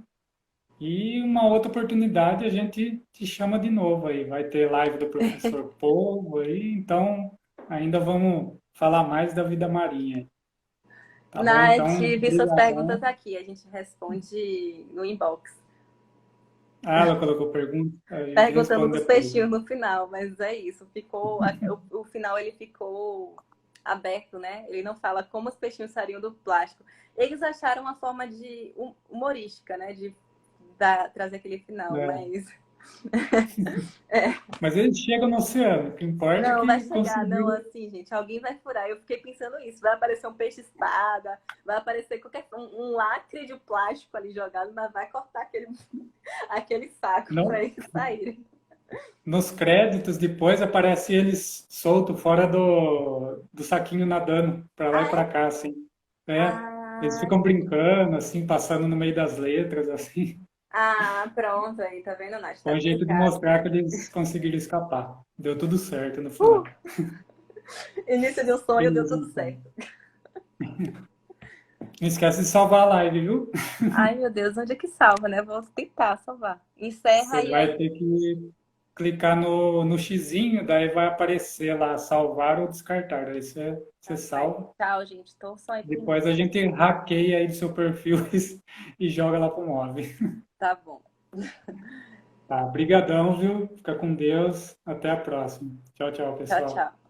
E uma outra oportunidade a gente te chama de novo aí. Vai ter live do professor Polvo aí, então ainda vamos falar mais da vida marinha. Tá bom? Nath, Então, vi suas perguntas obrigadão. aqui, a gente responde no inbox. Ah, ela colocou pergunta, a gente Perguntando responde dos depois. peixinhos no final, mas é isso. O final ele ficou aberto, né? Ele não fala como os peixinhos saíram do plástico. Eles acharam uma forma de humorística, né? De trazer aquele final, É. mas Mas ele chega no oceano, o que importa é não vai que chegar, não, conseguiu. assim, gente. Alguém vai furar. Eu fiquei pensando isso. Vai aparecer um peixe-espada, vai aparecer um lacre de plástico ali jogado, mas vai cortar aquele saco para Não, eles saírem. nos créditos depois aparece eles solto fora do saquinho nadando para lá e Ah, para é? cá, assim. É, eles Ah, ficam brincando, assim, passando no meio das letras, assim. Ah, pronto, aí, tá vendo, Nath? Tá Foi um jeito de explicado. mostrar que eles conseguiram escapar. Deu tudo certo no Uh, final. início de um sonho, deu Beleza, tudo então. certo. Não esquece de salvar a live, viu? Ai, meu Deus, onde é que salva, né? Vou tentar salvar. Encerra Você e aí. vai ter que clicar no xizinho, daí vai aparecer lá salvar ou descartar. Daí você Tá certo. salva. Tchau, gente. Tô só aqui Depois a mesmo. gente hackeia aí do seu perfil e joga lá pro mob. Tá bom. Tá, brigadão, viu? Fica com Deus. Até a próxima. Tchau, tchau, Tchau, pessoal. tchau.